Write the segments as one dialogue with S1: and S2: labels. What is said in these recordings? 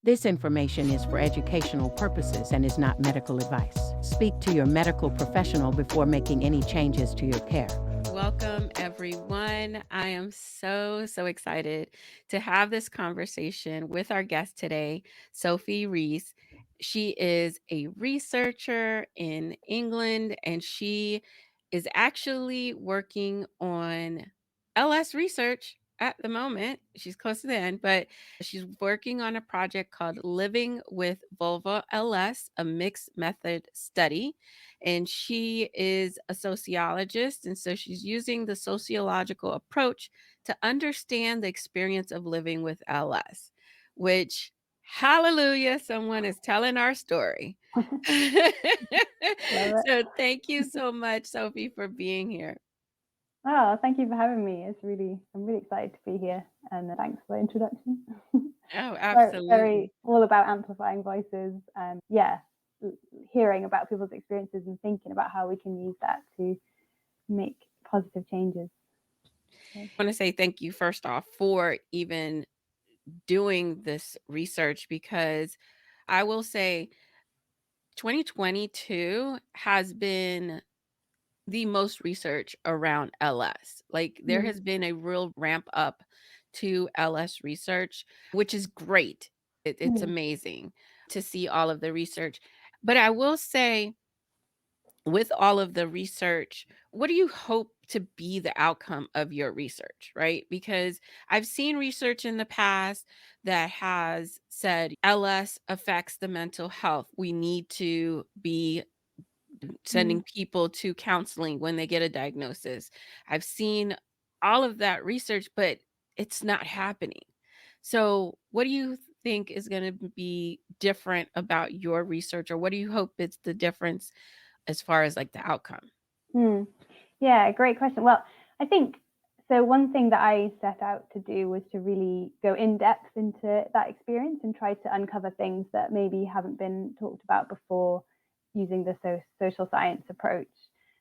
S1: This information is for educational purposes and is not medical advice. Speak to your medical professional before making any changes to your care.
S2: Welcome, everyone. I am so excited to have this conversation with our guest today, Sophie Rees. She is a researcher in England and she is actually working on LS research at the moment. She's close to the end, but she's working on a project called Living with Vulva LS, a mixed method study, and she is a sociologist. And so she's using the sociological approach to understand the experience of living with LS, which, hallelujah, someone is telling our story.
S3: Love it.
S2: So thank you so much, Sophie, for being here.
S3: Oh, thank you for having me. I'm really excited to be here, and thanks for the introduction.
S2: Oh,
S3: Very
S2: absolutely.
S3: all about amplifying voices and hearing about people's experiences and thinking about how we can use that to make positive changes.
S2: I want to say thank you first off for even doing this research because I will say 2022 has been the most research around LS. Like there
S3: Mm,
S2: has been a real ramp up to LS research, which is great. It's
S3: mm,
S2: amazing to see all of the research. But I will say, with all of the research, what do you hope to be the outcome of your research, right? Because I've seen research in the past that has said LS affects the mental health. We need to be
S3: mm.
S2: sending people to counseling when they get a diagnosis. I've seen all of that research, but it's not happening. So, what do you think is going to be different about your research, or what do you hope is the difference as far as like the outcome?
S3: Mm. Yeah, great question. Well, I think so. One thing that I set out to do was to really go in depth into that experience and try to uncover things that maybe haven't been talked about before using the social science approach.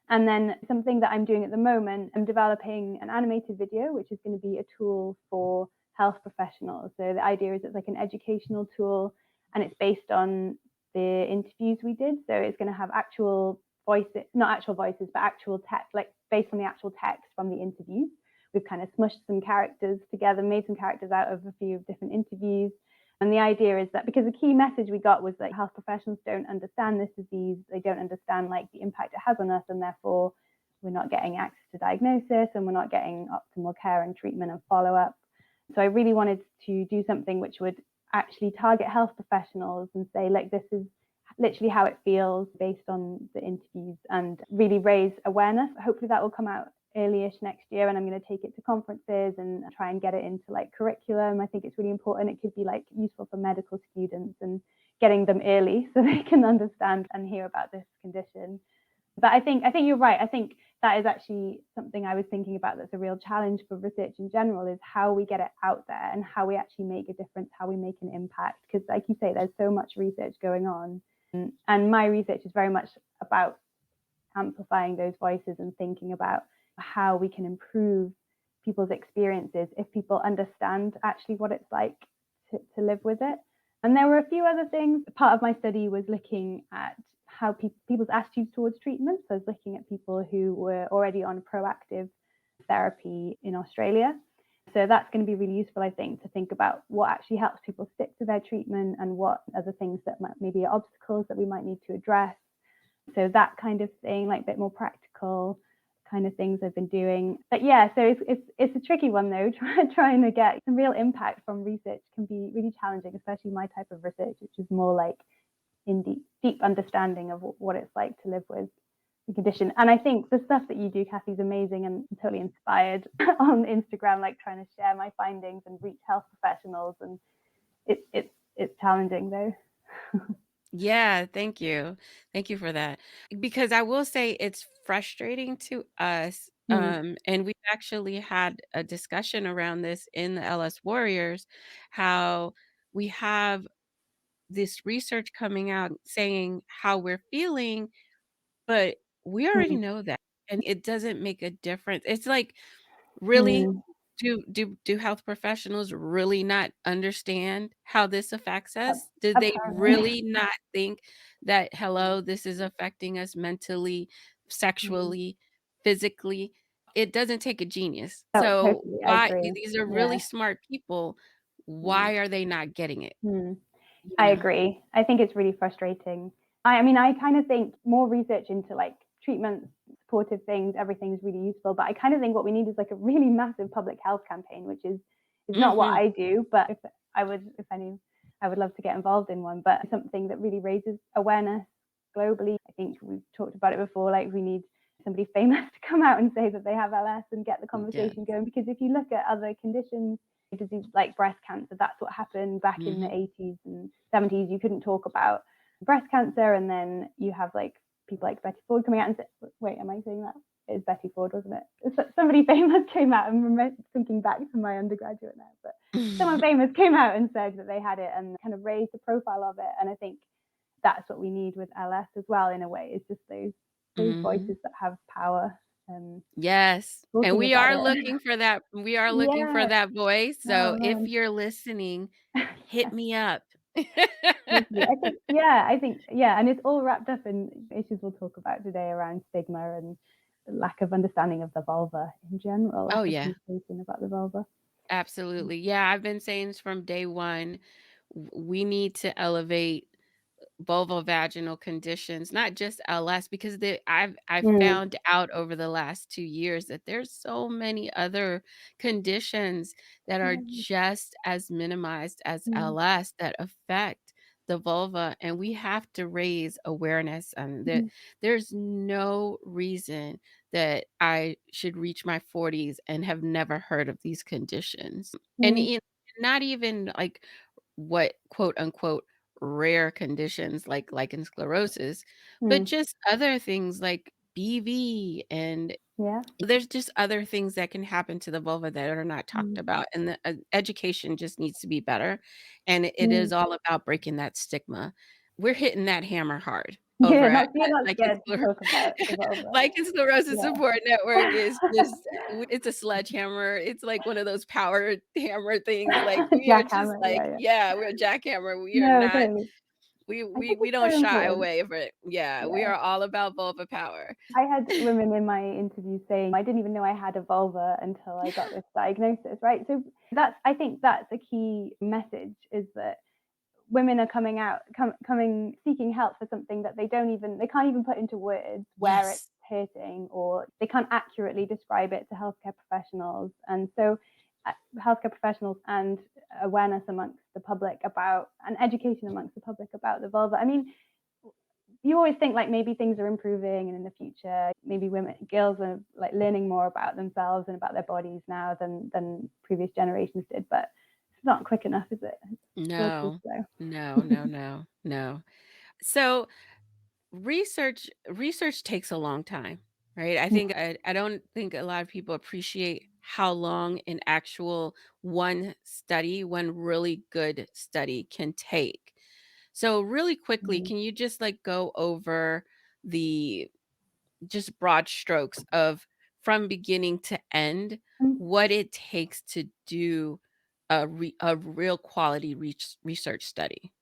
S3: And then something that I'm doing at the moment, I'm developing an animated video, which is going to be a tool for health professionals. So the idea is it's like an educational tool and it's based on the interviews we did. So it's going to have actual voices, not actual voices, but actual text, like based on the actual text from the interviews. We've kind of smushed some characters together, made some characters out of a few different interviews. And the idea is that because the key message we got was that health professionals don't understand this disease, they don't understand like the impact it has on us, and therefore we're not getting access to diagnosis and we're not getting optimal care and treatment and follow up. So I really wanted to do something which would actually target health professionals and say, like, this is literally how it feels based on the interviews and really raise awareness. Hopefully that will come out early-ish next year, and I'm going to take it to conferences and try and get it into like curriculum. I think it's really important. It could be like useful for medical students and getting them early so they can understand and hear about this condition. But I think you're right. I think that is actually something I was thinking about that's a real challenge for research in general, is how we get it out there and how we actually make a difference, how we make an impact. Because like you say, there's so much research going on. And my research is very much about amplifying those voices and thinking about how we can improve people's experiences if people understand actually what it's like to live with it. And there were a few other things. Part of my study was looking at how people's attitudes towards treatment. So I was looking at people who were already on proactive therapy in Australia. So that's going to be really useful, I think, to think about what actually helps people stick to their treatment and what are the things that maybe are obstacles that we might need to address. So that kind of thing, like a bit more practical kind of things I've been doing. But yeah, so it's a tricky one though. Trying to get some real impact from research can be really challenging, especially my type of research, which is more like in deep understanding of what it's like to live with the condition. And I think the stuff that you do, Kathy, is amazing, and I'm totally inspired on Instagram, like trying to share my findings and reach health professionals. And it's challenging though.
S2: Yeah, thank you. Thank you for that. Because I will say it's frustrating to us.
S3: Mm,
S2: And we've actually had a discussion around this in the LS Warriors, how we have this research coming out saying how we're feeling, but we already
S3: mm,
S2: know that. And it doesn't make a difference. It's like, really?
S3: mm.
S2: do health professionals really not understand how this affects us? Do they
S3: Apparently.
S2: really not think that, hello, this is affecting us mentally,
S3: Mm,
S2: sexually, physically? It doesn't take a genius.
S3: oh,
S2: So
S3: totally. I
S2: why
S3: agree.
S2: these are
S3: Yeah.
S2: really smart people.
S3: Mm,
S2: Why are they not getting it?
S3: mm.
S2: You
S3: I
S2: know?
S3: agree. I think it's really frustrating. I mean, I kind of think more research into like treatments, supportive things, everything's really useful. But I kind of think what we need is like a really massive public health campaign, which is not what
S2: Mhm.
S3: I do, but if any, I would love to get involved in one. But something that really raises awareness globally. I think we've talked about it before. Like we need somebody famous to come out and say that they have LS and get the
S2: Yes.
S3: conversation going. Because if you look at other conditions, disease like breast cancer, that's what happened back in the
S2: Mhm.
S3: 80s and 70s. You couldn't talk about breast cancer, and then you have like people like Betty Ford coming out and say, wait, am I saying that? It was Betty Ford, wasn't it? Somebody famous came out. I'm thinking back to my undergraduate now, but someone famous came out and said that they had it and kind of raised the profile of it. And I think that's what we need with LS as well, in a way. It's just those
S2: Mhm.
S3: voices that have power,
S2: Yes, and
S3: talking
S2: we
S3: about
S2: are
S3: it.
S2: looking for that we are looking for
S3: Yeah.
S2: that voice,
S3: Oh
S2: so if
S3: man.
S2: you're listening, hit me up.
S3: Totally. I think, and it's all wrapped up in issues we'll talk about today around stigma and the lack of understanding of the vulva in general,
S2: Oh,
S3: lack of
S2: yeah,
S3: communication about the vulva.
S2: absolutely. Yeah, I've been saying from day one, we need to elevate vulvovaginal conditions, not just LS, because I've
S3: Mm.
S2: found out over the last 2 years that there's so many other conditions that are
S3: Yeah.
S2: just as minimized as
S3: Mm.
S2: LS that affect the vulva, and we have to raise awareness, and
S3: Mhm.
S2: there's no reason that I should reach my 40s and have never heard of these conditions. And,
S3: Mm.
S2: not even, like, what quote unquote rare conditions like lichen sclerosus, but
S3: Mm.
S2: just other things like BV, and
S3: Yeah.
S2: there's just other things that can happen to the vulva that are not talked
S3: Mm.
S2: about, and the education just needs to be better, and it
S3: Mm.
S2: is all about breaking that stigma. We're hitting that hammer hard over
S3: You're
S2: at
S3: not you're not
S2: Lichen
S3: scared to talk about the vulva.
S2: Lichen Sclerosus
S3: Yeah.
S2: Support Network is just it's a sledgehammer. It's like one of those power hammer things, like, we are just
S3: Jackhammer.
S2: like,
S3: Yeah, yeah.
S2: yeah, we're a jackhammer. We are
S3: No,
S2: not
S3: totally.
S2: we
S3: I
S2: we
S3: think
S2: we
S3: it's
S2: don't
S3: so
S2: shy
S3: important.
S2: away from it. Yeah, we
S3: Yeah.
S2: are all about vulva power.
S3: I had women in my interview saying, I didn't even know I had a vulva until I got this diagnosis, right? So I think that's a key message, is that women are coming out, coming seeking help for something that they can't even put into words where it's
S2: Yes.
S3: hurting, or they can't accurately describe it to healthcare professionals. And so healthcare professionals and awareness amongst the public about, and education amongst the public about the vulva. I mean, you always think like maybe things are improving, and in the future maybe girls are like learning more about themselves and about their bodies now than previous generations did, but it's not quick enough, is it? It's still too
S2: No. No,
S3: slow.
S2: no, no, no. So, research takes a long time, right? I don't think a lot of people appreciate how long an actual one really good study can take. So really quickly,
S3: Mm.
S2: can you just like go over the just broad strokes of from beginning to end
S3: Mm.
S2: what it takes to do a real quality research study?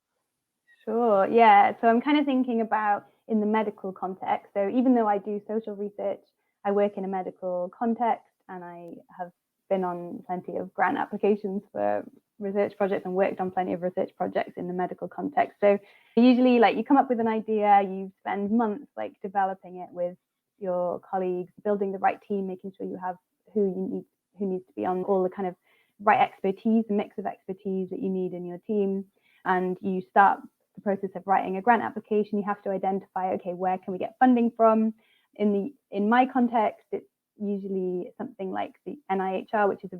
S3: Sure. Yeah. So I'm kind of thinking about in the medical context. So even though I do social research, I work in a medical context, and I have been on plenty of grant applications for research projects and worked on plenty of research projects in the medical context. So usually, like, you come up with an idea, you spend months like developing it with your colleagues, building the right team, making sure you have who needs to be on all the kind of right expertise, the mix of expertise that you need in your team. And you start the process of writing a grant application. You have to identify, okay, where can we get funding from? In my context, it's usually something like the NIHR, which is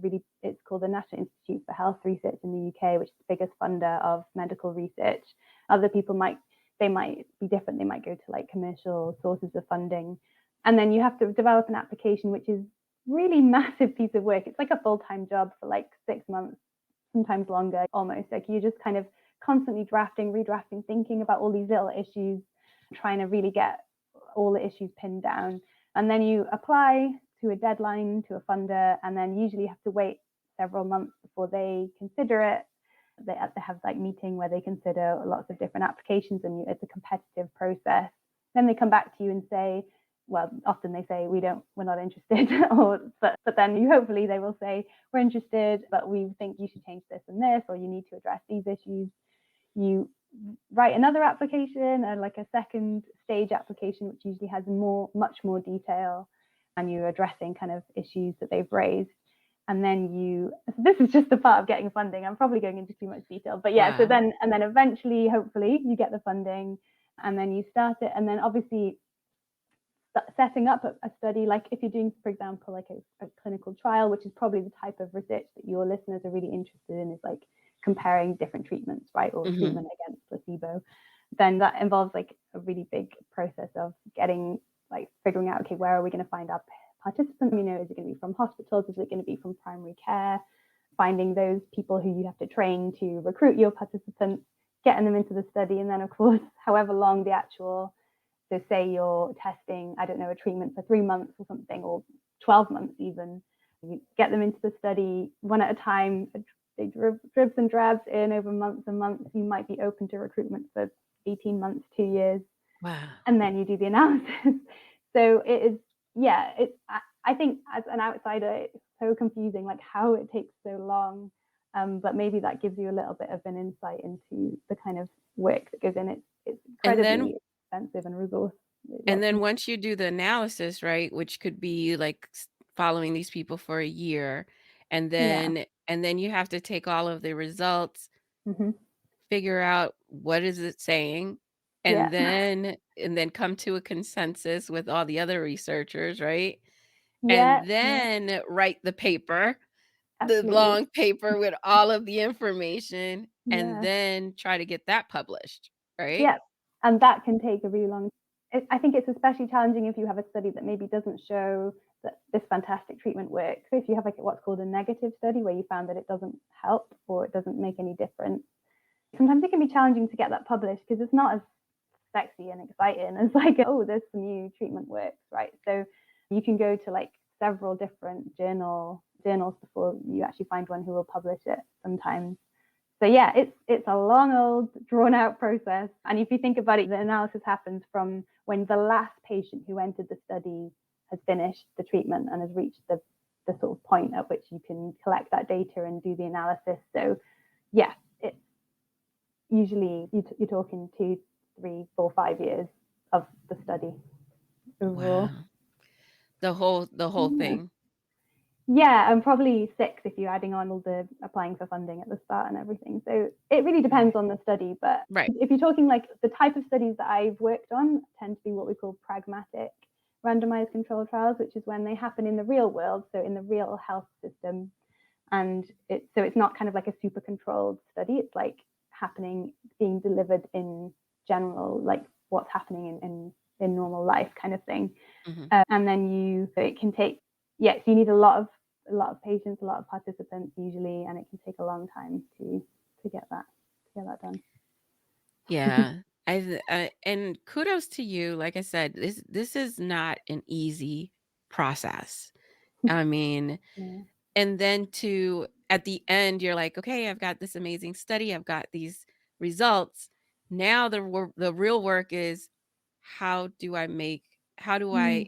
S3: it's called the National Institute for Health Research in the UK, which is the biggest funder of medical research. Other people might be different. They might go to like commercial sources of funding. And then you have to develop an application, which is really massive piece of work. It's like a full-time job for like 6 months, sometimes longer, almost. Like you're just kind of constantly drafting, redrafting, thinking about all these little issues, trying to really get all the issues pinned down. And then you apply to a deadline, to a funder, and then usually you have to wait several months before they consider it. They have like meeting where they consider lots of different applications, and it's a competitive process. Then they come back to you and say, well, often they say we're not interested, but then hopefully they will say we're interested, but we think you should change this and this, or you need to address these issues. You write another application, and like a second stage application, which usually has much more detail, and you're addressing kind of issues that they've raised. And then so this is just the part of getting funding. I'm probably going into too much detail, but yeah. Wow. So then eventually, hopefully, you get the funding, and then you start it. And then obviously, setting up a study, like if you're doing, for example, like a clinical trial, which is probably the type of research that your listeners are really interested in, is like comparing different treatments, right, or treatment against placebo. Then that involves like a really big process of figuring out, okay, where are we going to find our participants? Is it going to be from hospitals? Is it going to be from primary care? Finding those people who you have to train to recruit your participants, getting them into the study, and then of course, however long the actual, so say you're testing, I don't know, a treatment for 3 months or something, or 12 months even, you get them into the study one at a time, they dribs and drabs in over months and months. You might be open to recruitment for 18 months, 2 years.
S2: Wow.
S3: And then you do the analysis. So it is, yeah, I think as an outsider, it's so confusing, like how it takes so long. But maybe that gives you a little bit of an insight into the kind of work that goes in. It's incredibly expensive and resource.
S2: And then once you do the analysis, right, which could be like following these people for a year, and then you have to take all of the results, figure out what is it saying, and then come to a consensus with all the other researchers, right? And then write the paper, the long paper with all of the information, and then try to get that published, right?
S3: Yeah, and that can take a really long. I think it's especially challenging if you have a study that maybe doesn't show that this fantastic treatment works. So if you have like what's called a negative study where you found that it doesn't help or it doesn't make any difference, sometimes it can be challenging to get that published because it's not as sexy and exciting as like, oh, this new treatment works, right? So you can go to like several different journals before you actually find one who will publish it sometimes. So yeah, it's a long, old, drawn-out process. And if you think about it, the analysis happens from when the last patient who entered the study has finished the treatment and has reached the sort of point at which you can collect that data and do the analysis. So yeah, it's usually you're talking 2, 3, 4, 5 years of the study overall.
S2: Wow. The whole thing.
S3: Yeah, and probably 6 if you're adding on all the applying for funding at the start and everything. So it really depends on the study. But if you're talking like the type of studies that I've worked on tend to be what we call pragmatic randomized controlled trials, which is when they happen in the real world, so in the real health system. And it's not kind of like a super controlled study. It's like being delivered in general, like what's happening in normal life kind of thing. And then it can take, so you need a lot of patients, a lot of participants usually, and it can take a long time to get that done.
S2: Yeah. And kudos to you. Like I said, this is not an easy process. I mean, and then at the end, you're like, okay, I've got this amazing study. I've got these results. Now the real work is how do I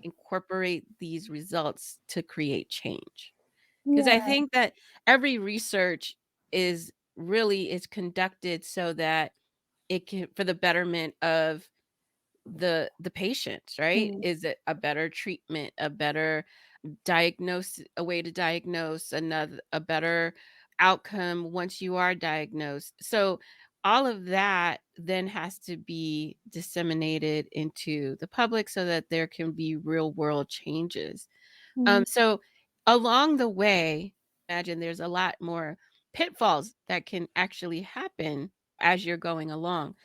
S2: incorporate these results to create change? Because I think that every research is conducted so that it can, for the betterment of the patients, right? Is it a better treatment, a better a way to diagnose, a better outcome once you are diagnosed? So all of that then has to be disseminated into the public so that there can be real world changes. So along the way, imagine there's a lot more pitfalls that can actually happen as you're going along.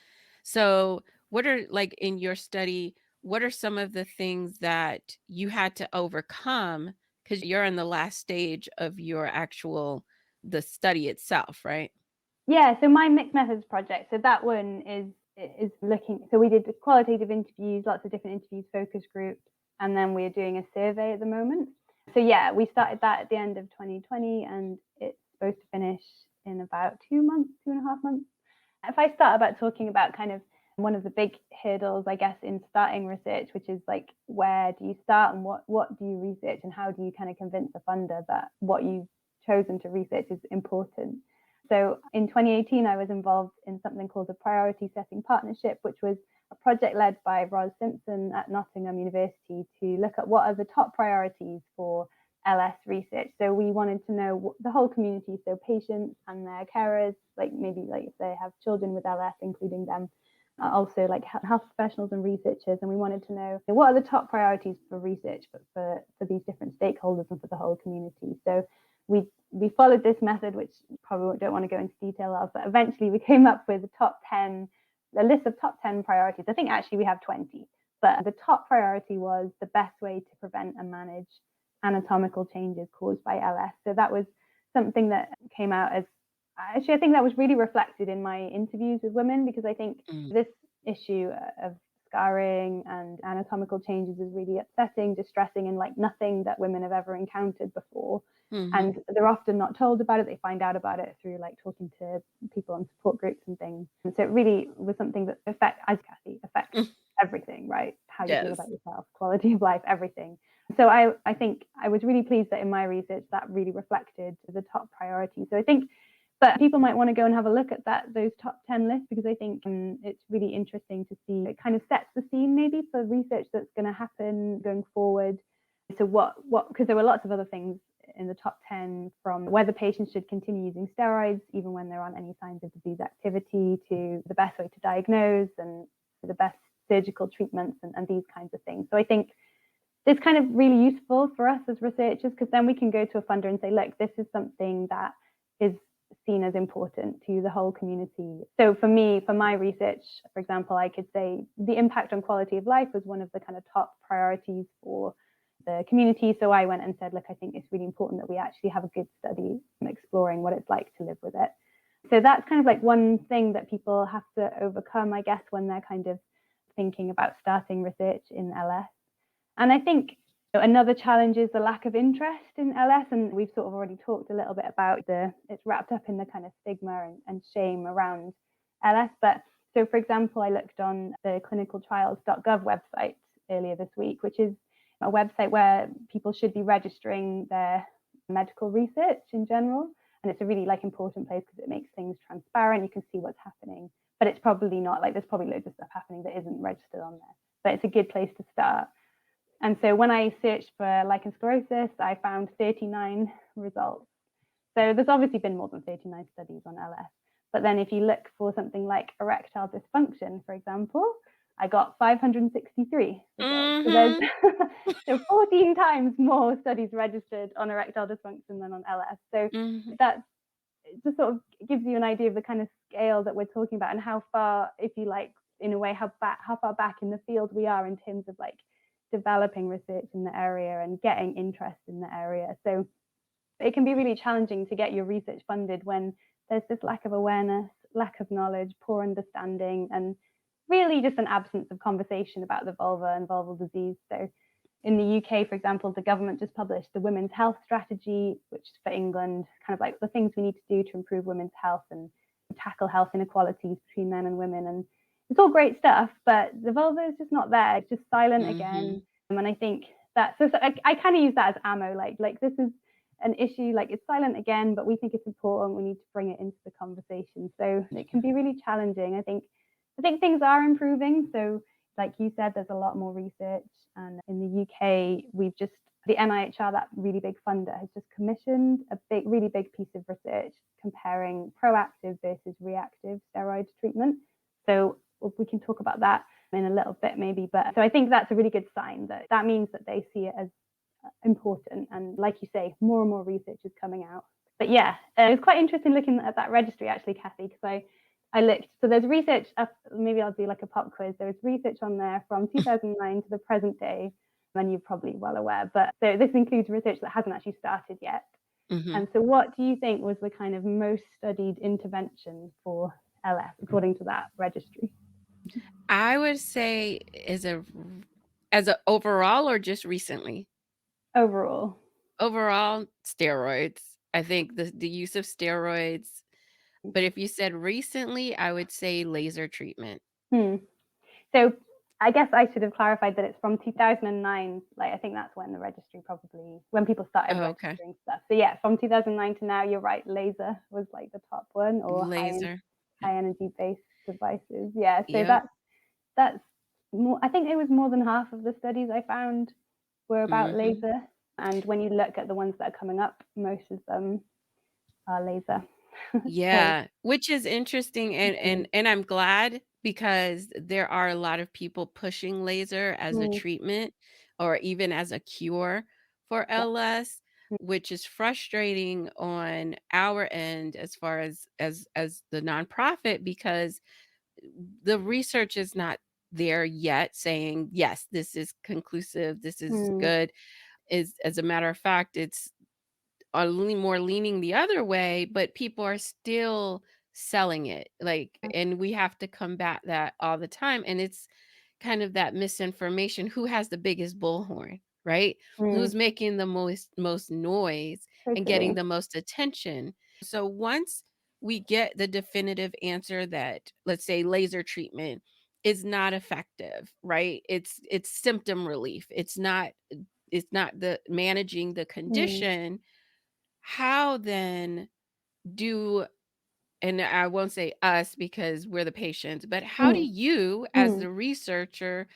S2: So what are, like in your study, what are some of the things that you had to overcome because you're in the last stage of the study itself, right?
S3: Yeah, so my mixed methods project, so that one is looking, so we did qualitative interviews, lots of different interviews, focus groups, and then we're doing a survey at the moment. So yeah, we started that at the end of 2020, and it's supposed to finish in about 2.5 months. If I start about talking about kind of one of the big hurdles, I guess, in starting research, which is like, where do you start and what do you research, and how do you kind of convince a funder that what you've chosen to research is important? So in 2018, I was involved in something called the Priority Setting Partnership, which was a project led by Ros Simpson at Nottingham University to look at what are the top priorities for LS research. So we wanted to know the whole community, so patients and their carers, like maybe like if they have children with LS, including them, also like health professionals and researchers. And we wanted to know what are the top priorities for research for these different stakeholders and for the whole community. So we followed this method, which probably don't want to go into detail of, but eventually we came up with a list of top 10 priorities. I think actually we have 20, but the top priority was the best way to prevent and manage anatomical changes caused by LS. So that was something that came out as, actually I think that was really reflected in my interviews with women, because I think this issue of scarring and anatomical changes is really upsetting, distressing, and like nothing that women have ever encountered before. And they're often not told about it. They find out about it through like talking to people on support groups and things. And so it really was something that affects everything, right? How you feel about yourself, quality of life, everything. So I think I was really pleased that in my research that really reflected the top priorities. So I think, but people might want to go and have a look at those top 10 lists, because I think it's really interesting to see. It kind of sets the scene maybe for research that's going to happen going forward. So because there were lots of other things in the top 10, from whether patients should continue using steroids even when there aren't any signs of disease activity, to the best way to diagnose and the best surgical treatments and these kinds of things. So I think it's kind of really useful for us as researchers, because then we can go to a funder and say, look, this is something that is seen as important to the whole community. So for me, for my research, for example, I could say the impact on quality of life was one of the kind of top priorities for the community. So I went and said, look, I think it's really important that we actually have a good study exploring what it's like to live with it. So that's kind of like one thing that people have to overcome, I guess, when they're kind of thinking about starting research in LS. And I think another challenge is the lack of interest in LS. And we've sort of already talked a little bit about it's wrapped up in the kind of stigma and shame around LS. But so, for example, I looked on the clinicaltrials.gov website earlier this week, which is a website where people should be registering their medical research in general. And it's a really like important place because it makes things transparent. You can see what's happening, but it's probably not like, there's probably loads of stuff happening that isn't registered on there, but it's a good place to start. And so when I searched for lichen sclerosus, I found 39 results. So there's obviously been more than 39 studies on LS. But then if you look for something like erectile dysfunction, for example, I got 563 results. So there's so 14 times more studies registered on erectile dysfunction than on LS. So that just sort of gives you an idea of the kind of scale that we're talking about, and how far, if you like, in a way, how far back in the field we are in terms of like developing research in the area and getting interest in the area. So it can be really challenging to get your research funded when there's this lack of awareness, lack of knowledge, poor understanding, and really just an absence of conversation about the vulva and vulval disease. So in the UK, for example, the government just published the Women's Health Strategy, which is for England, kind of like the things we need to do to improve women's health and tackle health inequalities between men and women. And it's all great stuff, but the vulva is just not there. It's just silent again. And I think that, so I kind of use that as ammo, like this is an issue, like it's silent again, but we think it's important. We need to bring it into the conversation. So it can be really challenging. I think things are improving. So like you said, there's a lot more research. And in the UK, the NIHR, that really big funder, has just commissioned a really big piece of research comparing proactive versus reactive steroid treatment. So we can talk about that in a little bit maybe. But so I think that's a really good sign that means that they see it as important. And like you say, more and more research is coming out. But yeah, it was quite interesting looking at that registry actually, Kathy, because I looked. So there's research up, maybe I'll do like a pop quiz. There's research on there from 2009 to the present day, and you're probably well aware. But so this includes research that hasn't actually started yet. And so what do you think was the kind of most studied intervention for LS according to that registry?
S2: I would say as a overall or just recently?
S3: Overall.
S2: overall, steroids. I think the use of steroids, but if you said recently, I would say laser treatment.
S3: Hmm. So I guess I should have clarified that it's from 2009. Like, I think that's when the registry probably, when people started
S2: Oh, okay.
S3: registering stuff. So yeah, from 2009 to now, you're right. Laser was like the top one, or
S2: Laser. Yep.
S3: high energy based devices. Yeah. So
S2: Yep.
S3: that's more. I think it was more than half of the studies I found were about
S2: Mhm.
S3: laser. And when you look at the ones that are coming up, most of them are laser. So
S2: Yeah, which is interesting, and
S3: mm,
S2: I'm glad because there are a lot of people pushing laser as a
S3: mm,
S2: treatment or even as a cure for
S3: yeah.
S2: LS, which is frustrating on our end as far as the nonprofit because the research is not there yet saying, yes, this is conclusive, this is
S3: Mm,
S2: good. Is as a matter of fact, it's are more leaning the other way, but people are still selling it. Like, and we have to combat that all the time. And it's kind of that misinformation. Who has the biggest bullhorn, right? Who's
S3: mm,
S2: making the most noise and getting
S3: totally.
S2: the most attention? So once we get the definitive answer that, let's say, laser treatment is not effective, right? It's symptom relief. It's not the managing the
S3: Mm,
S2: condition. How then do, and I won't say us because we're the patients, but how do
S3: mm,
S2: you as
S3: mm,
S2: the researcher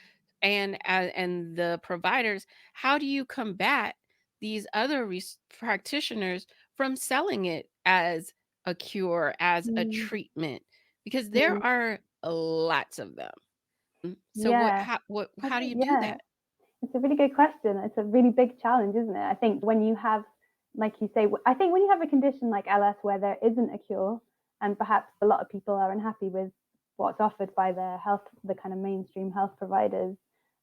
S2: and the providers, how do you combat these other practitioners from selling it as a cure, as a
S3: mm,
S2: treatment? Because there
S3: mm.
S2: are lots of them. So
S3: Yeah.
S2: how do you do
S3: Yeah.
S2: that?
S3: It's a really good question. It's a really big challenge, isn't it? I think when you have, like you say, I think when you have a condition like LS where there isn't a cure, and perhaps a lot of people are unhappy with what's offered by the kind of mainstream health providers,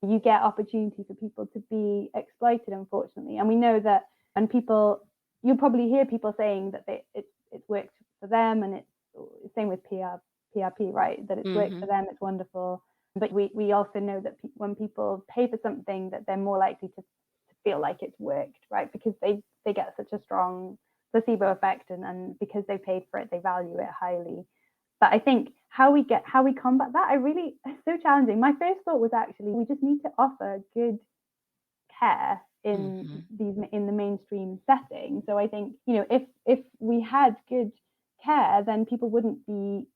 S3: you get opportunity for people to be exploited, unfortunately. And we know that when people, you'll probably hear people saying that it's worked for them, and it's same with PRP, right? That it's worked for
S2: Mhm.
S3: them, it's wonderful. But we also know that when people pay for something, that they're more likely to feel like it's worked, right? Because they get such a strong placebo effect, and because they paid for it, they value it highly. But I think how we combat that, it's so challenging. My first thought was actually we just need to offer good care
S2: Mhm.
S3: in the mainstream setting. So I think, if we had good care, then people wouldn't be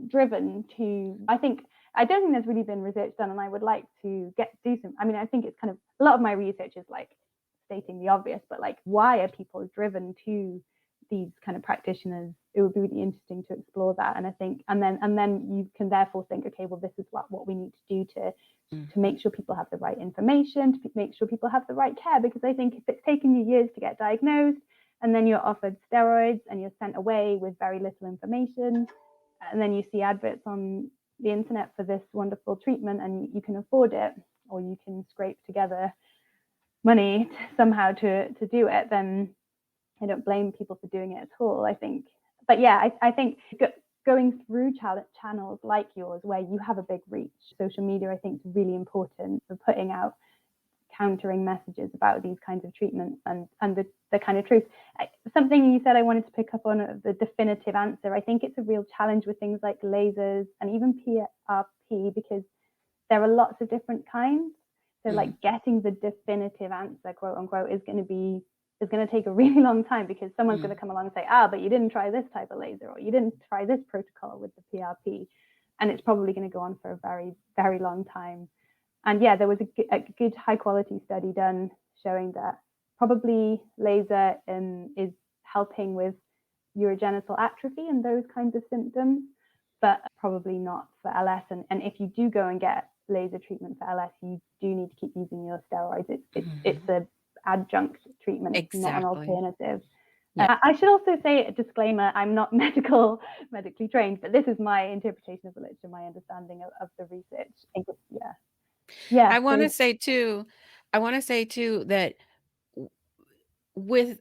S3: driven to. I don't think there's really been research done, and I would like to do some. I mean, I think it's kind of a lot of my research is like stating the obvious, but like, why are people driven to these kind of practitioners? It would be really interesting to explore that. And I think, and then you can therefore think, okay, well, this is what we need to do to
S2: Mhm.
S3: make sure people have the right information, to make sure people have the right care. Because I think if it's taken you years to get diagnosed, and then you're offered steroids and you're sent away with very little information, and then you see adverts on the internet for this wonderful treatment, and you can afford it, or you can scrape together money somehow to do it, then I don't blame people for doing it at all. I think, but yeah, I think going through channels like yours where you have a big reach, social media, I think is really important for putting out countering messages about these kinds of treatments, and the kind of truth. Something you said I wanted to pick up on, the definitive answer. I think it's a real challenge with things like lasers and even PRP, because there are lots of different kinds. So
S2: Mhm.
S3: like getting the definitive answer, quote unquote, is going to take a really long time, because someone's going
S2: Mhm.
S3: to come along and say, but you didn't try this type of laser, or you didn't try this protocol with the PRP. And it's probably going to go on for a very, very long time. And yeah, there was a good high quality study done showing that probably laser is helping with urogenital atrophy and those kinds of symptoms, but probably not for LS. And if you do go and get laser treatment for LS, you do need to keep using your steroids. It's
S2: Mhm.
S3: a adjunct treatment. It's not an
S2: Exactly.
S3: alternative.
S2: Yeah.
S3: I should also say a disclaimer: I'm not medically trained, but this is my interpretation of the literature, my understanding of the research. Yeah, yeah.
S2: I wanna
S3: So
S2: say too that w with,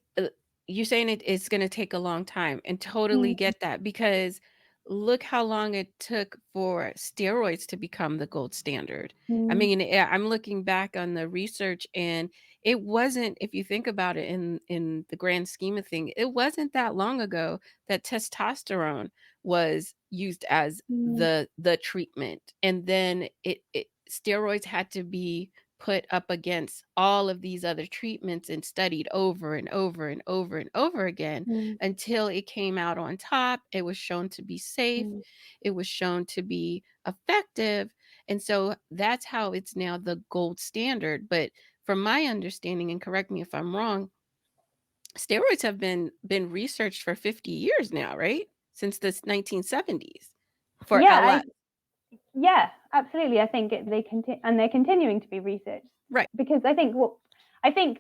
S2: you saying it's gonna take a long time, and totally
S3: mm,
S2: get that because look how long it took for steroids to become the gold standard. I
S3: Mm,
S2: mean, I'm looking back on the research, and it wasn't, if you think about it in the grand scheme of things, it wasn't that long ago that testosterone was used as
S3: mm,
S2: the treatment. And then it steroids had to be put up against all of these other treatments and studied over and over and over and over again
S3: mm,
S2: until it came out on top. It was shown to be safe,
S3: mm.
S2: it was shown to be effective. And so that's how it's now the gold standard. But from my understanding, and correct me if I'm wrong, steroids have been researched for 50 years now, right? Since the 1970s for
S3: Yeah,
S2: LS.
S3: yeah, absolutely. I think they're continuing to be researched
S2: Right.
S3: because I think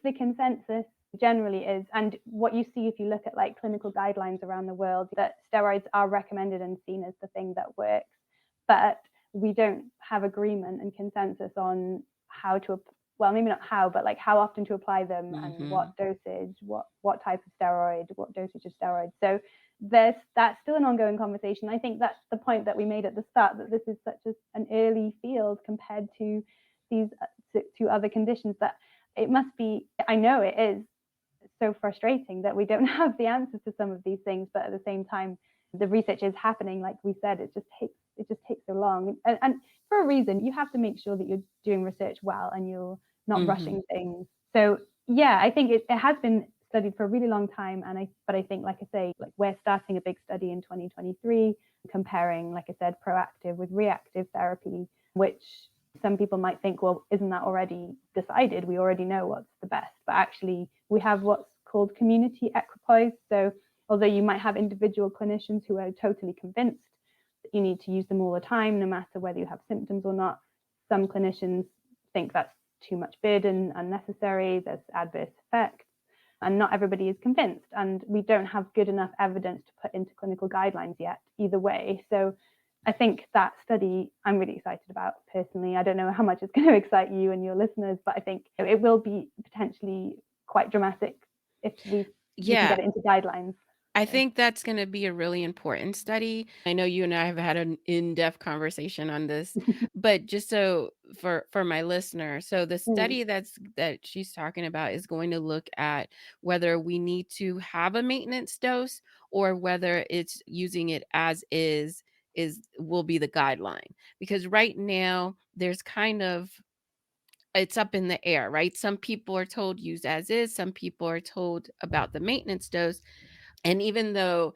S3: the consensus generally is, and what you see if you look at like clinical guidelines around the world, that steroids are recommended and seen as the thing that works, but we don't have agreement and consensus on how to, well, maybe not how, but like how often to apply them and
S2: Mm-hmm.
S3: what dosage, what type of steroid, what dosage of steroid. So that's still an ongoing conversation. I think that's the point that we made at the start, that this is such an early field compared to these to other conditions, that it must be, I know it is so frustrating that we don't have the answers to some of these things, but at the same time the research is happening. Like we said, it just takes so long, and for a reason. You have to make sure that you're doing research well and you're not
S2: Mm-hmm.
S3: rushing things. So yeah, I think it has been studied for a really long time, but I think, like I say, like we're starting a big study in 2023 comparing, like I said, proactive with reactive therapy, which some people might think, well, isn't that already decided? We already know what's the best. But actually, we have what's called community equipoise. So although you might have individual clinicians who are totally convinced that you need to use them all the time, no matter whether you have symptoms or not, some clinicians think that's too much burden, unnecessary, there's adverse effects, and not everybody is convinced. And we don't have good enough evidence to put into clinical guidelines yet, either way. So I think that study I'm really excited about personally. I don't know how much it's going to excite you and your listeners, but I think it will be potentially quite dramatic if we can
S2: Yeah.
S3: get it into guidelines.
S2: I
S3: So,
S2: think that's going to be a really important study. I know you and I have had an in-depth conversation on this, but just so for my listener, so the
S3: mm,
S2: study that she's talking about is going to look at whether we need to have a maintenance dose or whether it's using it as is will be the guideline. Because right now there's kind of, it's up in the air, right? Some people are told use as is, some people are told about the maintenance dose. And even though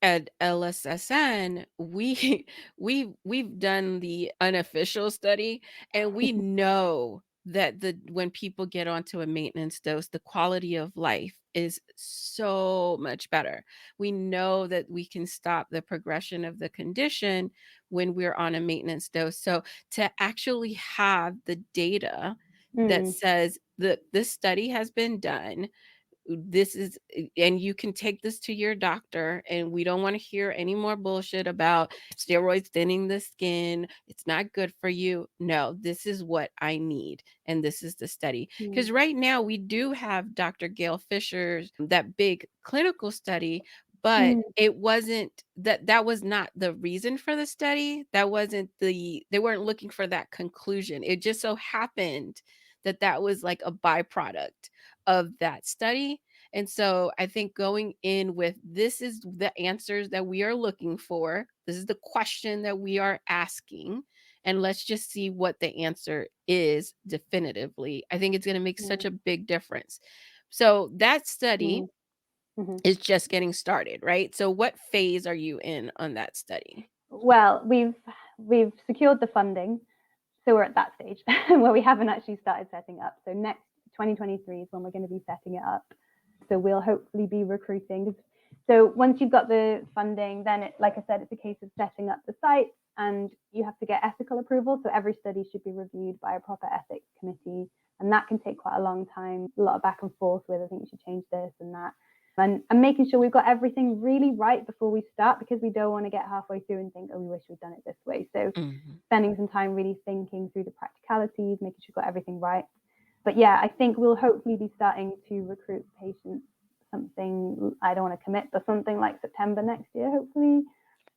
S2: at LSSN, we've done the unofficial study, and we know that the when people get onto a maintenance dose, the quality of life is so much better. We know that we can stop the progression of the condition when we're on a maintenance dose. So to actually have the data that
S3: mm,
S2: says that this study has been done, this is, and you can take this to your doctor, and we don't want to hear any more bullshit about steroids thinning the skin, it's not good for you. No, this is what I need, and this is the study.
S3: mm,
S2: Because right now we do have Dr. Gail Fisher's that big clinical study, but
S3: mm,
S2: it wasn't that was not the reason for the study. That wasn't they weren't looking for that conclusion. It just so happened that that was like a byproduct of that study. And so I think going in with, this is the answers that we are looking for, this is the question that we are asking, and let's just see what the answer is definitively. I think it's going to make such
S3: mm,
S2: a big difference. So that study
S3: mm, mhm.
S2: is just getting started, right? So what phase are you in on that study?
S3: Well, we've secured the funding, so we're at that stage where we haven't actually started setting up. So next 2023 is when we're going to be setting it up. So we'll hopefully be recruiting. So once you've got the funding, then like I said, it's a case of setting up the sites, and you have to get ethical approval. So every study should be reviewed by a proper ethics committee, and that can take quite a long time, a lot of back and forth with, I think you should change this and that. And making sure we've got everything really right before we start, because we don't want to get halfway through and think, oh, we wish we'd done it this way. So spending some time really thinking through the practicalities, making sure we've got everything right. But yeah, I think we'll hopefully be starting to recruit patients something, I don't want to commit, but something like September next year, hopefully.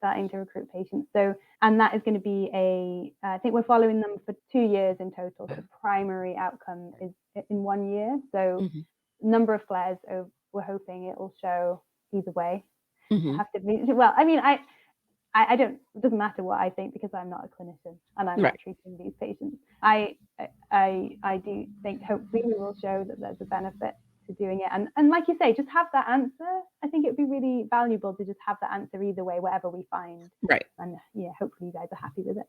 S3: starting to recruit patients. So, and that is going to be I think we're following them for 2 years in total. So the primary outcome is in 1 year. So number of flares, we're hoping it will show either way. Have to be, well, I mean, I don't, it doesn't matter what I think because I'm not a clinician and I'm not treating these patients. I do think hopefully we will show that there's a benefit to doing it. And like you say, just have that answer. I think it would be really valuable to just have that answer either way, whatever we find.
S2: Right.
S3: And yeah, hopefully you guys are happy with it.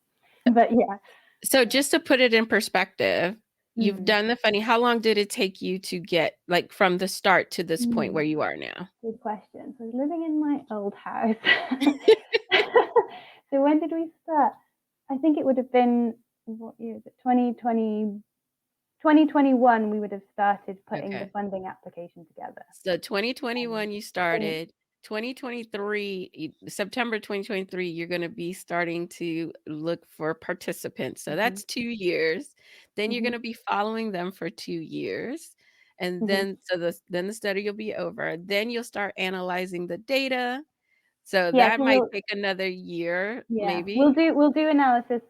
S3: But yeah.
S2: So just to put it in perspective, you've done the funny. How long did it take you to get like from the start to this point where you are now?
S3: Good question. So I was living in my old house. So when did we start? I think it would have been, what year is it? 2021, we would have started putting the funding application together.
S2: So 2021, you started. 2023, September 2023, you're going to be starting to look for participants. So that's 2 years. Then you're going to be following them for 2 years. And then, then the study will be over. Then you'll start analyzing the data. So that might take another year, maybe.
S3: We'll do analysis,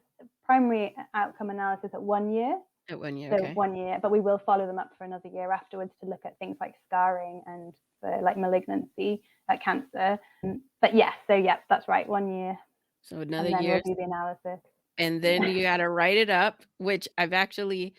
S3: primary outcome analysis at 1 year.
S2: At 1 year,
S3: so
S2: okay.
S3: 1 year, but we will follow them up for another year afterwards to look at things like scarring and for like malignancy, cancer. But yeah, so yeah, that's right, 1 year.
S2: So another
S3: and then
S2: year.
S3: We'll do the analysis.
S2: And then you got to write it up, which I've actually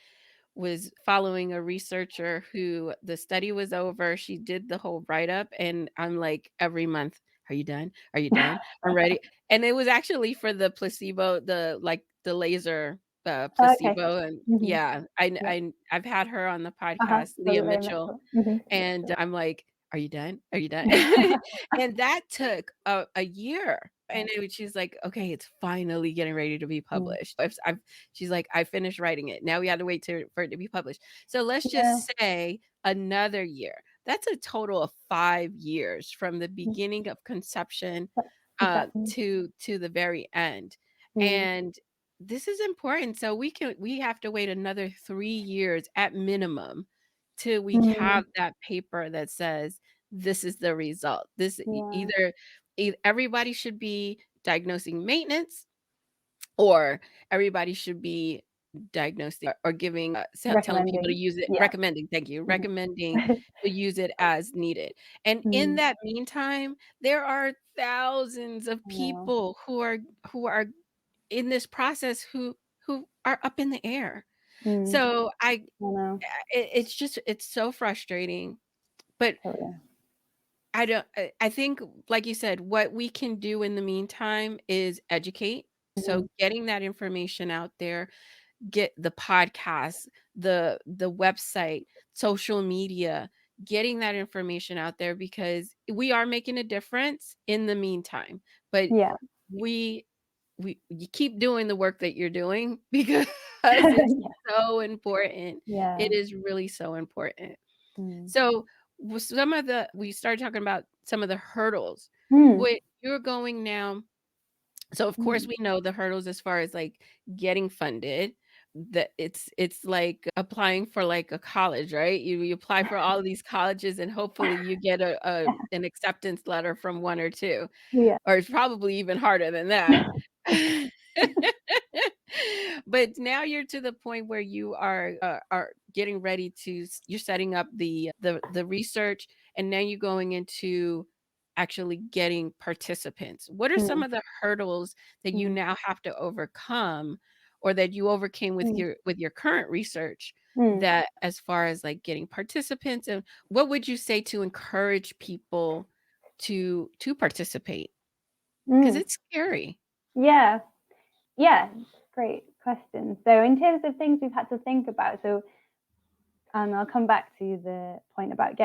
S2: was following a researcher who the study was over. She did the whole write up, and I'm like every month, are you done? Are you done? I'm ready. And it was actually for the placebo, the laser placebo.
S3: Okay.
S2: And yeah, I've had her on the podcast, Leah Mitchell, and I'm like, are you done? Are you done? And that took a year. And she's like, okay, it's finally getting ready to be published. She's like, I finished writing it. Now we have to wait for it to be published. So let's just say another year. That's a total of 5 years from the beginning of conception to the very end. And this is important. So we have to wait another 3 years at minimum till we have that paper that says this is the result. This either everybody should be diagnosing maintenance, or everybody should be diagnosing or giving telling people to use it, recommending to use it as needed. And in that meantime, there are thousands of people who are in this process who are up in the air. So it's so frustrating. But I think, like you said, what we can do in the meantime is educate. So getting that information out there, get the podcast, the website, social media, getting that information out there, because we are making a difference in the meantime. But you keep doing the work that you're doing because it's so important. It is really so important. So we started talking about some of the hurdles. What you're going now. So of course we know the hurdles as far as like getting funded. That it's like applying for like a college, right? You apply for all of these colleges and hopefully you get an acceptance letter from one or two. Or it's probably even harder than that. But now you're to the point where you are getting ready you're setting up the research, and now you're going into actually getting participants. What are some of the hurdles that you now have to overcome, or that you overcame with your current research, that as far as like getting participants? And what would you say to encourage people to participate? Because it's scary.
S3: Yeah, great question. So in terms of things we've had to think about, and I'll come back to the point about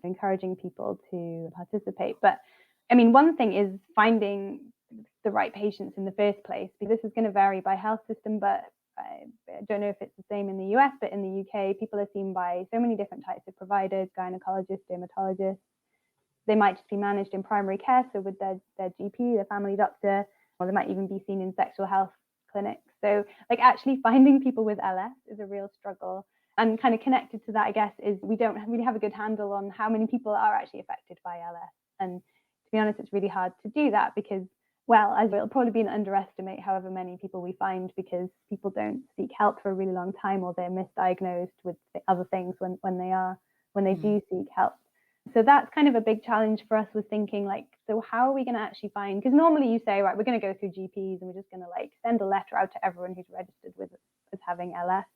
S3: encouraging people to participate. But I mean, one thing is finding the right patients in the first place, because this is going to vary by health system, but I don't know if it's the same in the US, but in the UK, people are seen by so many different types of providers: gynecologists, dermatologists. They might just be managed in primary care, so with their GP, their family doctor, or they might even be seen in sexual health clinics. So like actually finding people with LS is a real struggle. And kind of connected to that, I guess, is we don't really have a good handle on how many people are actually affected by LS. And to be honest, it's really hard to do that, because Well, as it'll probably be an underestimate however many people we find, because people don't seek help for a really long time, or they're misdiagnosed with other things when they do seek help. So that's kind of a big challenge for us, was thinking like, so how are we going to actually find, because normally you say, right, we're going to go through GPs and we're just going to like send a letter out to everyone who's registered with as having LS.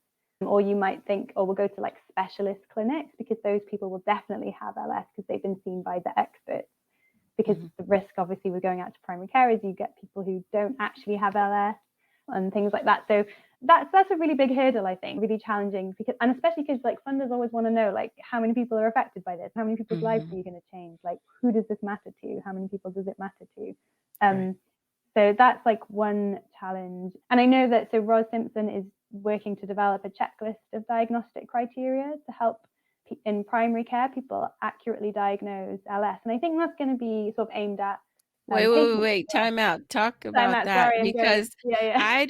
S3: Or you might think, oh, we'll go to like specialist clinics, because those people will definitely have LS because they've been seen by the experts. Because the risk, obviously, with going out to primary care is you get people who don't actually have LS and things like that. So that's a really big hurdle, I think, really challenging, because, and especially because like funders always want to know like how many people are affected by this, how many people's lives are you going to change, like who does this matter to, how many people does it matter to. Right. So that's like one challenge. And I know that Ros Simpson is working to develop a checklist of diagnostic criteria to help in primary care people accurately diagnose LS, and I think that's going to be sort of aimed at
S2: wait, time out. Talk about that,
S3: sorry,
S2: because
S3: yeah.
S2: I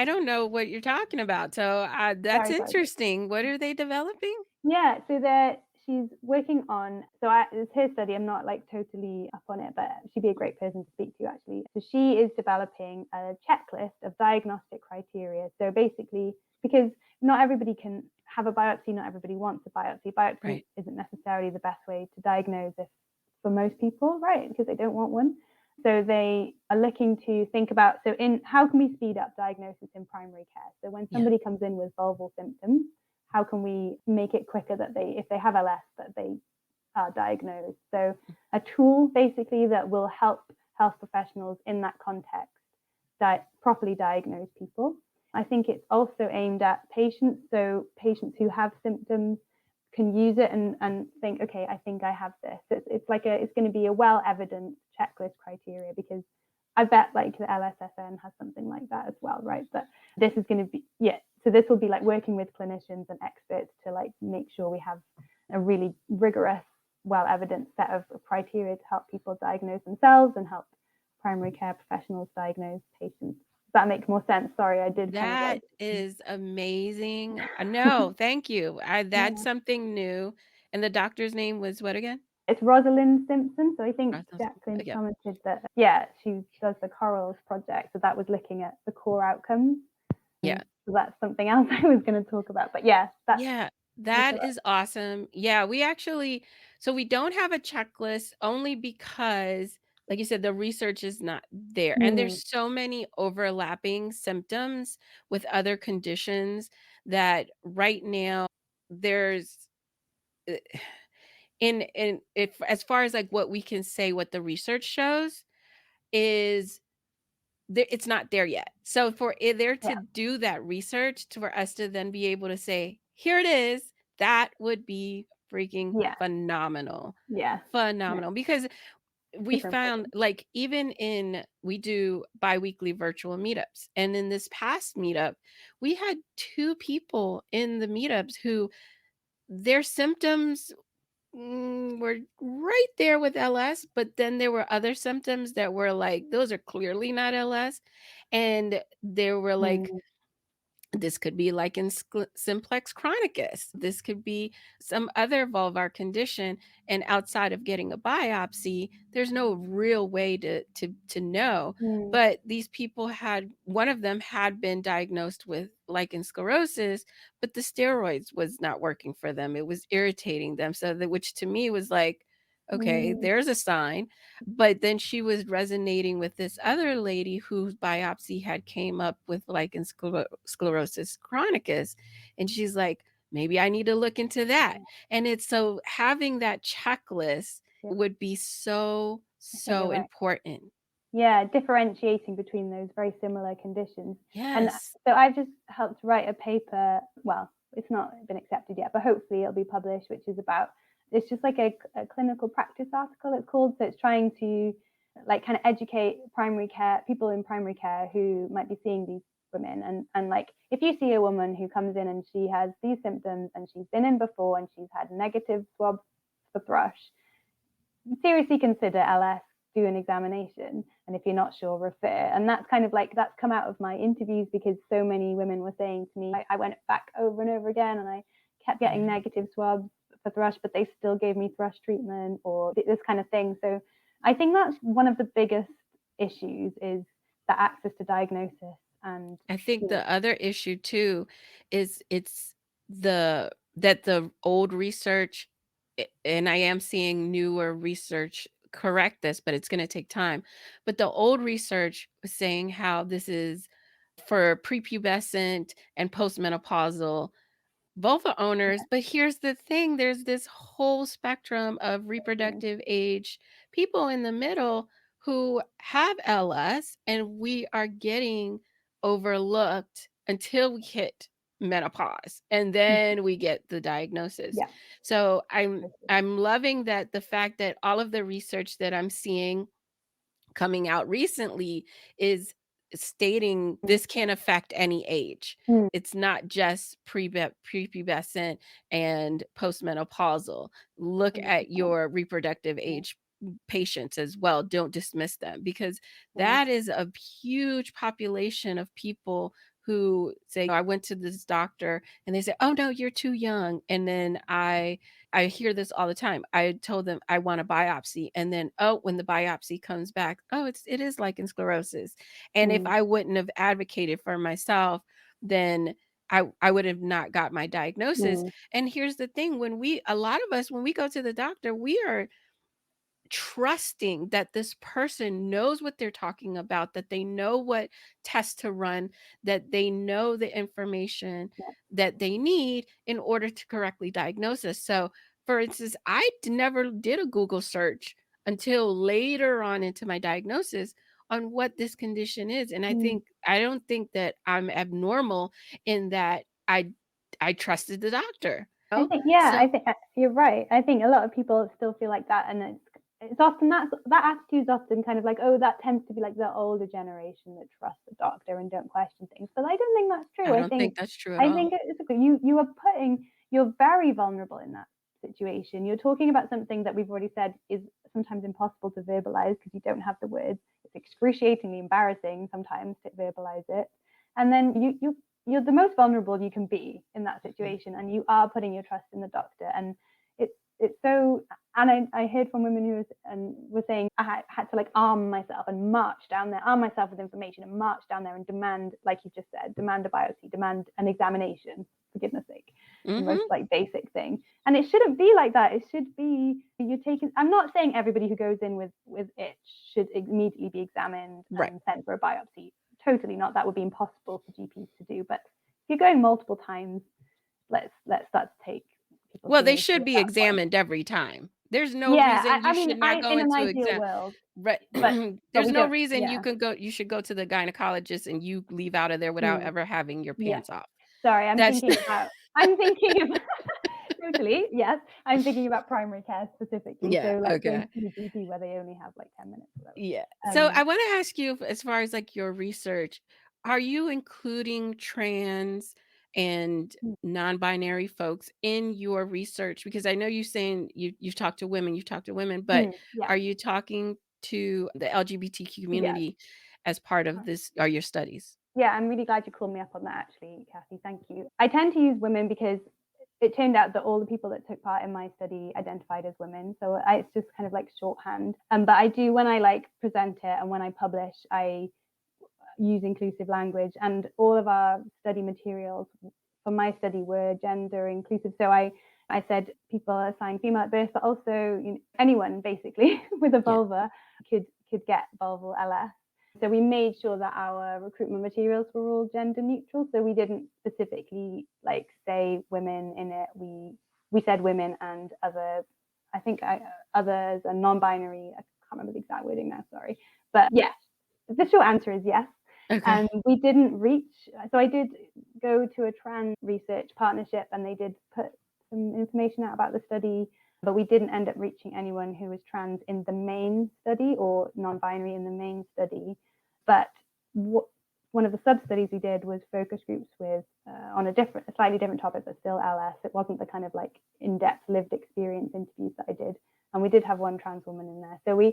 S2: don't know what you're talking about. So that's interesting. What are they developing?
S3: Yeah, so she's working on, so it's her study, I'm not like totally up on it, but she'd be a great person to speak to actually. So she is developing a checklist of diagnostic criteria. So basically, because not everybody can have a biopsy, not everybody wants a biopsy. Biopsy isn't necessarily the best way to diagnose if for most people, right? Because they don't want one. So they are looking to think about, so in how can we speed up diagnosis in primary care? So when somebody comes in with vulval symptoms, how can we make it quicker that if they have LS, that they are diagnosed? So a tool basically that will help health professionals in that context properly diagnose people. I think it's also aimed at patients. So patients who have symptoms can use it and think, okay, I think I have this. It's going to be a well-evidenced checklist criteria, because I bet like the LSFN has something like that as well, right? But this is going to be, so this will be like working with clinicians and experts to like make sure we have a really rigorous, well-evidenced set of criteria to help people diagnose themselves and help primary care professionals diagnose patients. Does that make more sense? Sorry, I did.
S2: That is amazing. No, thank you. That's something new. And the doctor's name was what again?
S3: It's Rosalind Simpson. So I think Jacqueline commented that, she does the Corals project. So that was looking at the core outcomes.
S2: Yeah.
S3: So that's something else I was going to talk about. But
S2: that is awesome. Yeah, we don't have a checklist only because, like you said, the research is not there. And there's so many overlapping symptoms with other conditions that right now there's if as far as like what we can say, what the research shows is it's not there yet. So for there to do that research, for us to then be able to say, here it is, that would be freaking phenomenal. Phenomenal. Because we found like we do biweekly virtual meetups. And in this past meetup, we had 2 people in the meetups who their symptoms were right there with LS, but then there were other symptoms that were like, those are clearly not LS. And there were like, this could be like in simplex chronicus. This could be some other vulvar condition. And outside of getting a biopsy, there's no real way to know. But these people one of them had been diagnosed with lichen sclerosus, but the steroids was not working for them. It was irritating them. So which to me was like, okay, there's a sign. But then she was resonating with this other lady whose biopsy had came up with lichen sclerosus chronicus. And she's like, maybe I need to look into that. And it's so having that checklist would be so important.
S3: Yeah, differentiating between those very similar conditions.
S2: Yes.
S3: And so I've just helped write a paper. Well, it's not been accepted yet, but hopefully it'll be published, which is about, it's just like a clinical practice article, it's called. So it's trying to like kind of educate primary care people in primary care who might be seeing these women. And like, if you see a woman who comes in and she has these symptoms and she's been in before and she's had negative swabs for thrush, seriously consider LS, do an examination, and if you're not sure, refer. And that's kind of like, that's come out of my interviews, because so many women were saying to me, I went back over and over again and I kept getting negative swabs for thrush, but they still gave me thrush treatment or this kind of thing. So I think that's one of the biggest issues is the access to diagnosis. And
S2: I think the other issue too is that the old research, and I am seeing newer research correct this, but it's going to take time. But the old research was saying how this is for prepubescent and postmenopausal vulva owners, but here's the thing, there's this whole spectrum of reproductive age people in the middle who have LS, and we are getting overlooked until we hit menopause, and then we get the diagnosis.
S3: yeah,
S2: So I'm loving that the fact that all of the research that I'm seeing coming out recently is stating this can affect any age.
S3: Mm,
S2: It's not just prepubescent and postmenopausal. Look at
S3: 100%.
S2: your reproductive age patients as well. Don't dismiss them, because
S3: Yeah.
S2: that is a huge population of people who say, I went to this doctor and they say, oh no, you're too young. And then I hear this all the time. I told them I want a biopsy, and then, oh, when the biopsy comes back, oh, it is lichen sclerosus. And if
S3: Mm,
S2: I wouldn't have advocated for myself, then I would have not got my diagnosis.
S3: mm,
S2: And here's the thing, a lot of us, when we go to the doctor, we are trusting that this person knows what they're talking about, that they know what tests to run, that they know the information
S3: yeah.
S2: that they need in order to correctly diagnose us. So, for instance, never did a Google search until later on into my diagnosis on what this condition is. And
S3: Mm.
S2: I don't think that I'm abnormal in that I trusted the doctor.
S3: I
S2: Oh,
S3: think, yeah,
S2: so
S3: I think you're right. I think a lot of people still feel like that, and it's often that attitude is often kind of like, oh, that tends to be like the older generation that trusts the doctor and don't question things. But I don't think that's true.
S2: I don't think that's true at
S3: I
S2: all.
S3: think you're very vulnerable in that situation. You're talking about something that we've already said is sometimes impossible to verbalize because you don't have the words. It's excruciatingly embarrassing sometimes to verbalize it, and then you're the most vulnerable you can be in that situation, and you are putting your trust in the doctor. And it's so, and I heard from women who were saying I had to like arm myself with information and march down there and demand, like you just said, demand a biopsy, demand an examination, for goodness sake. The most like basic thing. And it shouldn't be like that. It should be you're taking, I'm not saying everybody who goes in with itch should immediately be examined and sent for a biopsy. Totally not. That would be impossible for GPs to do. But if you're going multiple times, let's start to take people.
S2: Well, they should be examined every time. There's no
S3: Yeah,
S2: reason you
S3: I mean,
S2: should not go
S3: in an
S2: into
S3: ideal
S2: exam.
S3: world,
S2: Right.
S3: but
S2: There's
S3: we
S2: no
S3: don't.
S2: reason
S3: Yeah.
S2: you should go to the gynecologist and you leave out of there without ever having your
S3: Yeah.
S2: pants off.
S3: Sorry, I'm
S2: That's
S3: thinking about totally, yes. I'm thinking about primary care specifically.
S2: yeah,
S3: So like going
S2: okay.
S3: to the GP where they only have like 10 minutes or whatever.
S2: Yeah. So I want to ask you, as far as like your research, are you including trans and
S3: mm,
S2: non-binary folks in your research? Because I know you're saying you've talked to women, but
S3: yeah.
S2: are you talking to the LGBTQ
S3: Yeah.
S2: community as part of this, or your studies?
S3: Yeah, I'm really glad you called me up on that actually, Kathy. Thank you. I tend to use women because it turned out that all the people that took part in my study identified as women. So it's just kind of like shorthand. But I do, when I like present it and when I publish, I use inclusive language, and all of our study materials for my study were gender inclusive. So I said people assigned female at birth, but also anyone basically with a vulva could get vulval LS. So we made sure that our recruitment materials were all gender neutral. So we didn't specifically like say women in it. We said women and other, I think others and non-binary. I can't remember the exact wording now, sorry. But yes, the short answer is yes.
S2: Okay.
S3: And we didn't reach, so I did go to a trans research partnership and they did put some information out about the study, but we didn't end up reaching anyone who was trans in the main study or non-binary in the main study. But one of the sub-studies we did was focus groups with on a slightly different topic, but still LS. It wasn't the kind of like in-depth lived experience interviews that I did. And we did have one trans woman in there. So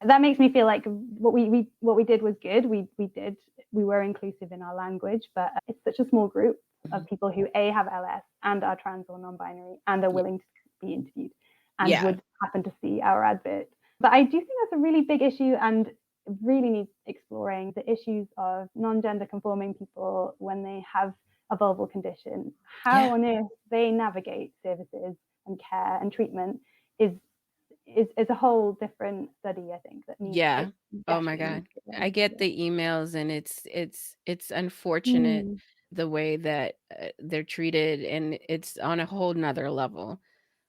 S3: that makes me feel like what we did was good. We were inclusive in our language, but it's such a small group of people who have LS and are trans or non-binary and are willing to be interviewed and would happen to see our advert. But I do think that's a really big issue, and really needs exploring the issues of non-gender conforming people when they have a vulval condition. How
S2: Yeah.
S3: on earth they navigate services and care and treatment is a whole different study, I think, that needs
S2: Yeah.
S3: it
S2: Oh my
S3: definitely needs
S2: God.
S3: to get
S2: I
S3: done.
S2: get
S3: Yeah.
S2: the emails, and it's unfortunate
S3: Mm,
S2: the way that they're treated, and it's on a whole nother level.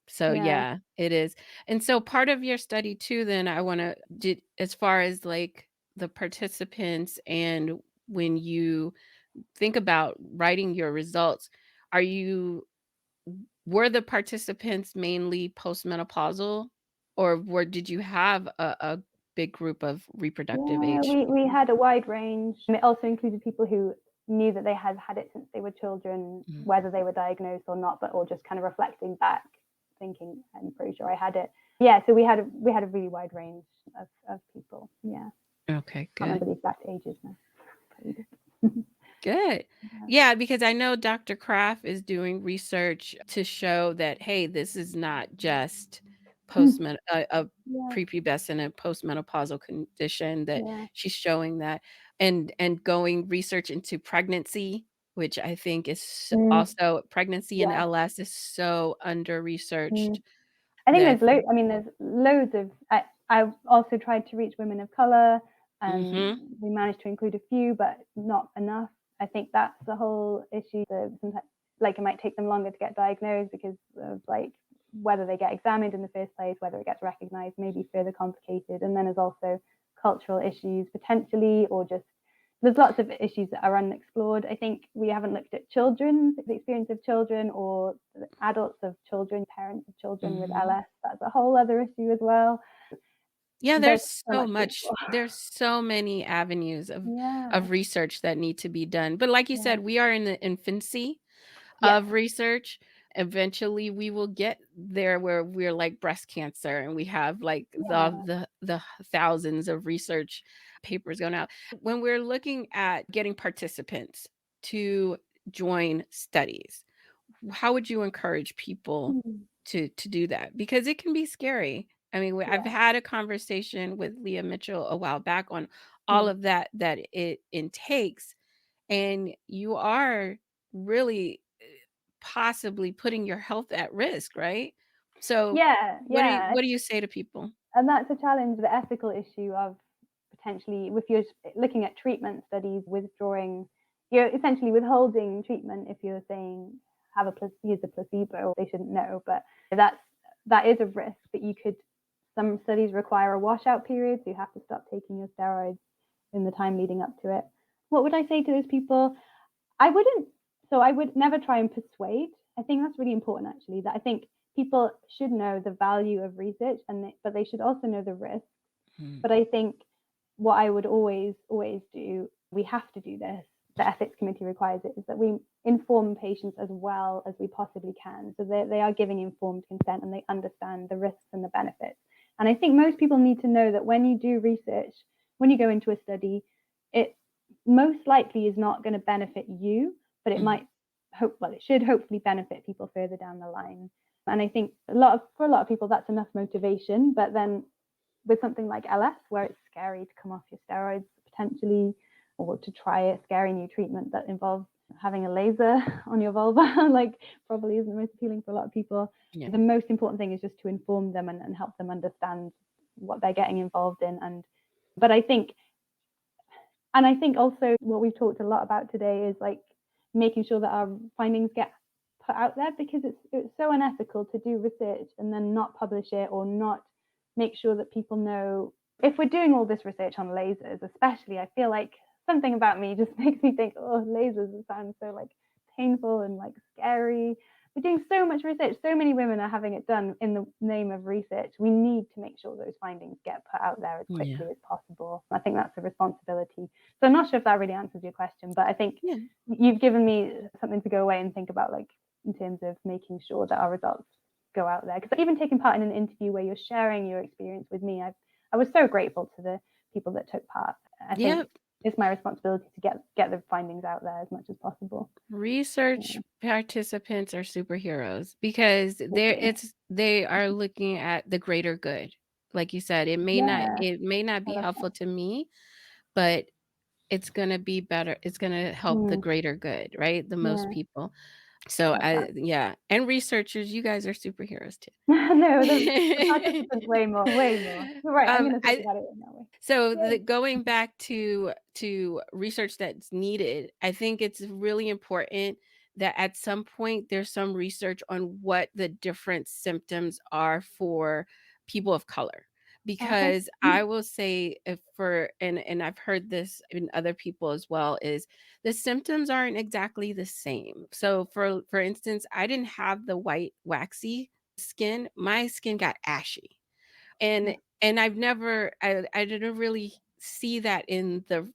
S2: So
S3: yeah.
S2: yeah, it is. And so part of your study too, then I want to did as far as like the participants, and when you think about writing your results, are you were the participants mainly postmenopausal, or did you have a big group of reproductive
S3: Yeah,
S2: age
S3: we
S2: people?
S3: had a wide range. And it also included people who knew that they had had it since they were children,
S2: Mm.
S3: whether they were diagnosed or not, but all just kind of reflecting back, thinking, I'm pretty sure I had it. Yeah, so we had a really wide range of people. Yeah,
S2: Okay,
S3: can't
S2: good.
S3: remember the exact ages now.
S2: Good.
S3: Yeah.
S2: Yeah, because I know Dr. Kraft is doing research to show that, hey, this is not just a
S3: Yeah,
S2: prepubescent and postmenopausal condition, that
S3: yeah,
S2: she's showing that, and going research into pregnancy, which I think is
S3: mm,
S2: also pregnancy and
S3: yeah.
S2: LS is so
S3: Mm.
S2: under-researched
S3: I think
S2: that.
S3: there's loads of. I've also tried to reach women of color, and
S2: Mhm.
S3: we managed to include a few, but not enough. I think that's the whole issue. Sometimes, like, it might take them longer to get diagnosed because of like whether they get examined in the first place, whether it gets recognized, maybe further complicated, and then there's also cultural issues potentially, or just there's lots of issues that are unexplored. I think we haven't looked at children, the experience of children, or adults of children, parents of children with
S2: Mhm.
S3: LS. That's a whole other issue as well.
S2: Yeah,
S3: There's so much to explore.
S2: there's so many avenues
S3: Yeah,
S2: of research that need to be done. But like you
S3: yeah,
S2: said, we are in the infancy
S3: yeah,
S2: of research. Eventually we will get there where we're like breast cancer, and we have like
S3: yeah.
S2: the thousands of research papers going out. When we're looking at getting participants to join studies, how would you encourage people
S3: Mm,
S2: to do that? Because it can be scary. I mean, I've
S3: yeah,
S2: had a conversation with Leah Mitchell a while back on all
S3: mm,
S2: of that it intakes, and you are really possibly putting your health at risk, right? So
S3: yeah, yeah.
S2: what do you say to people?
S3: And that's a challenge, the ethical issue of potentially, if you're looking at treatment studies, withdrawing, you're essentially withholding treatment if you're saying have use a placebo. They shouldn't know, but that is a risk. But you could, some studies require a washout period, so you have to stop taking your steroids in the time leading up to it. What would I say to those people? I wouldn't. So I would never try and persuade. I think that's really important, actually. That I think people should know the value of research, but they should also know the risk.
S2: Mm,
S3: But I think what I would always do, we have to do this. The ethics committee requires it, is that we inform patients as well as we possibly can, so they are giving informed consent and they understand the risks and the benefits. And I think most people need to know that when you do research, when you go into a study, it most likely is not going to benefit you, but it
S2: mm,
S3: might it should hopefully benefit people further down the line. And I think for a lot of people that's enough motivation. But then with something like LS, where it's scary to come off your steroids potentially, or to try a scary new treatment that involves having a laser on your vulva, like probably isn't the most appealing for a lot of people.
S2: yeah.
S3: The most important thing is just to inform them and help them understand what they're getting involved in. But I think also what we've talked a lot about today is like making sure that our findings get put out there, because it's so unethical to do research and then not publish it, or not make sure that people know. If we're doing all this research on lasers, especially, I feel like something about me just makes me think, oh, lasers, it sounds so like painful and like scary. We're doing so much research, so many women are having it done in the name of research. We need to make sure those findings get put out there as
S2: Yeah.
S3: quickly as possible. I think that's a responsibility. So I'm not sure if that really answers your question, but I think
S2: Yeah.
S3: you've given me something to go away and think about, like in terms of making sure that our results go out there. Because even taking part in an interview where you're sharing your experience with me, I was so grateful to the people that took part. I
S2: Yeah.
S3: think it's my responsibility to get the findings out there as much as possible.
S2: Research participants are superheroes because
S3: Yeah.
S2: they are looking at the greater good. Like you said,
S3: Yeah,
S2: it may not
S3: I
S2: be
S3: love
S2: helpful
S3: that.
S2: to me, but it's gonna be better. It's gonna help the
S3: Mm,
S2: greater good, right? The most
S3: yeah,
S2: people. So
S3: love that.
S2: I yeah, and researchers, you guys are superheroes too.
S3: No, the participants way more, way more. You're right, I'm gonna think
S2: I
S3: about it in that way.
S2: so
S3: Yay.
S2: going back to research that's needed, I think it's really important that at some point there's some research on what the different symptoms are for people of color.
S3: Okay.
S2: Because
S3: Mm,
S2: I will say if for and I've heard this in other people as well, is the symptoms aren't exactly the same. So for instance, I didn't have the white waxy skin. My skin got ashy.
S3: yeah.
S2: And I've never I didn't really see that in the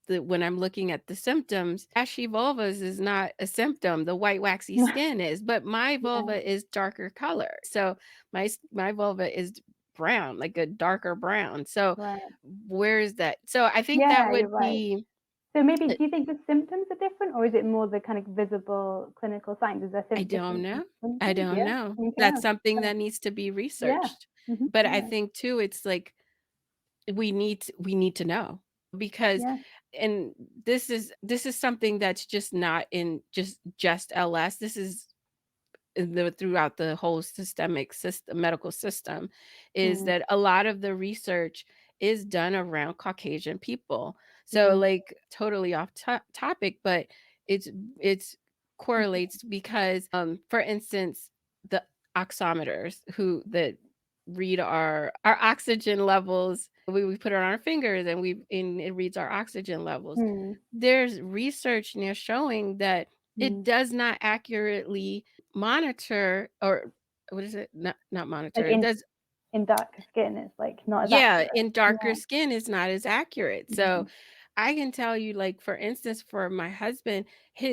S2: when I'm looking at the symptoms. Ashy vulvas is not a symptom, the white waxy skin is, but my
S3: Yeah,
S2: vulva is darker color. So my vulva is brown, like a darker brown. So
S3: right.
S2: where is that? So I think that
S3: Yeah, you're
S2: would
S3: right.
S2: be
S3: So maybe
S2: uh,
S3: do you think the symptoms are different, or is it more the kind of visible clinical signs? Is there
S2: I don't
S3: difference in
S2: know. I
S3: symptoms?
S2: don't
S3: Yeah,
S2: know.
S3: you can
S2: That's
S3: ask.
S2: something
S3: Yeah.
S2: that needs to be
S3: Yeah.
S2: researched.
S3: Mhm.
S2: But I
S3: Yeah.
S2: think too it's like we need to know because
S3: Yeah.
S2: and this is something that's just not in just LS. This is throughout the whole systemic system medical system is
S3: Mm,
S2: that a lot of the research is done around Caucasian people. So
S3: mm,
S2: like totally off topic, but it's it's
S3: interesting.
S2: correlates because for instance the oximeters who that read our oxygen levels, we put it on our fingers and it reads our oxygen levels.
S3: Mm,
S2: There's research now showing that it
S3: mm.
S2: does not accurately monitor or what is it? Not
S3: Like
S2: monitor. It does
S3: in darker skin, it's like not as
S2: yeah,
S3: accurate.
S2: in
S3: Yeah.
S2: darker skin is not as accurate. So
S3: Mm,
S2: I can tell you, like, for instance, for my husband,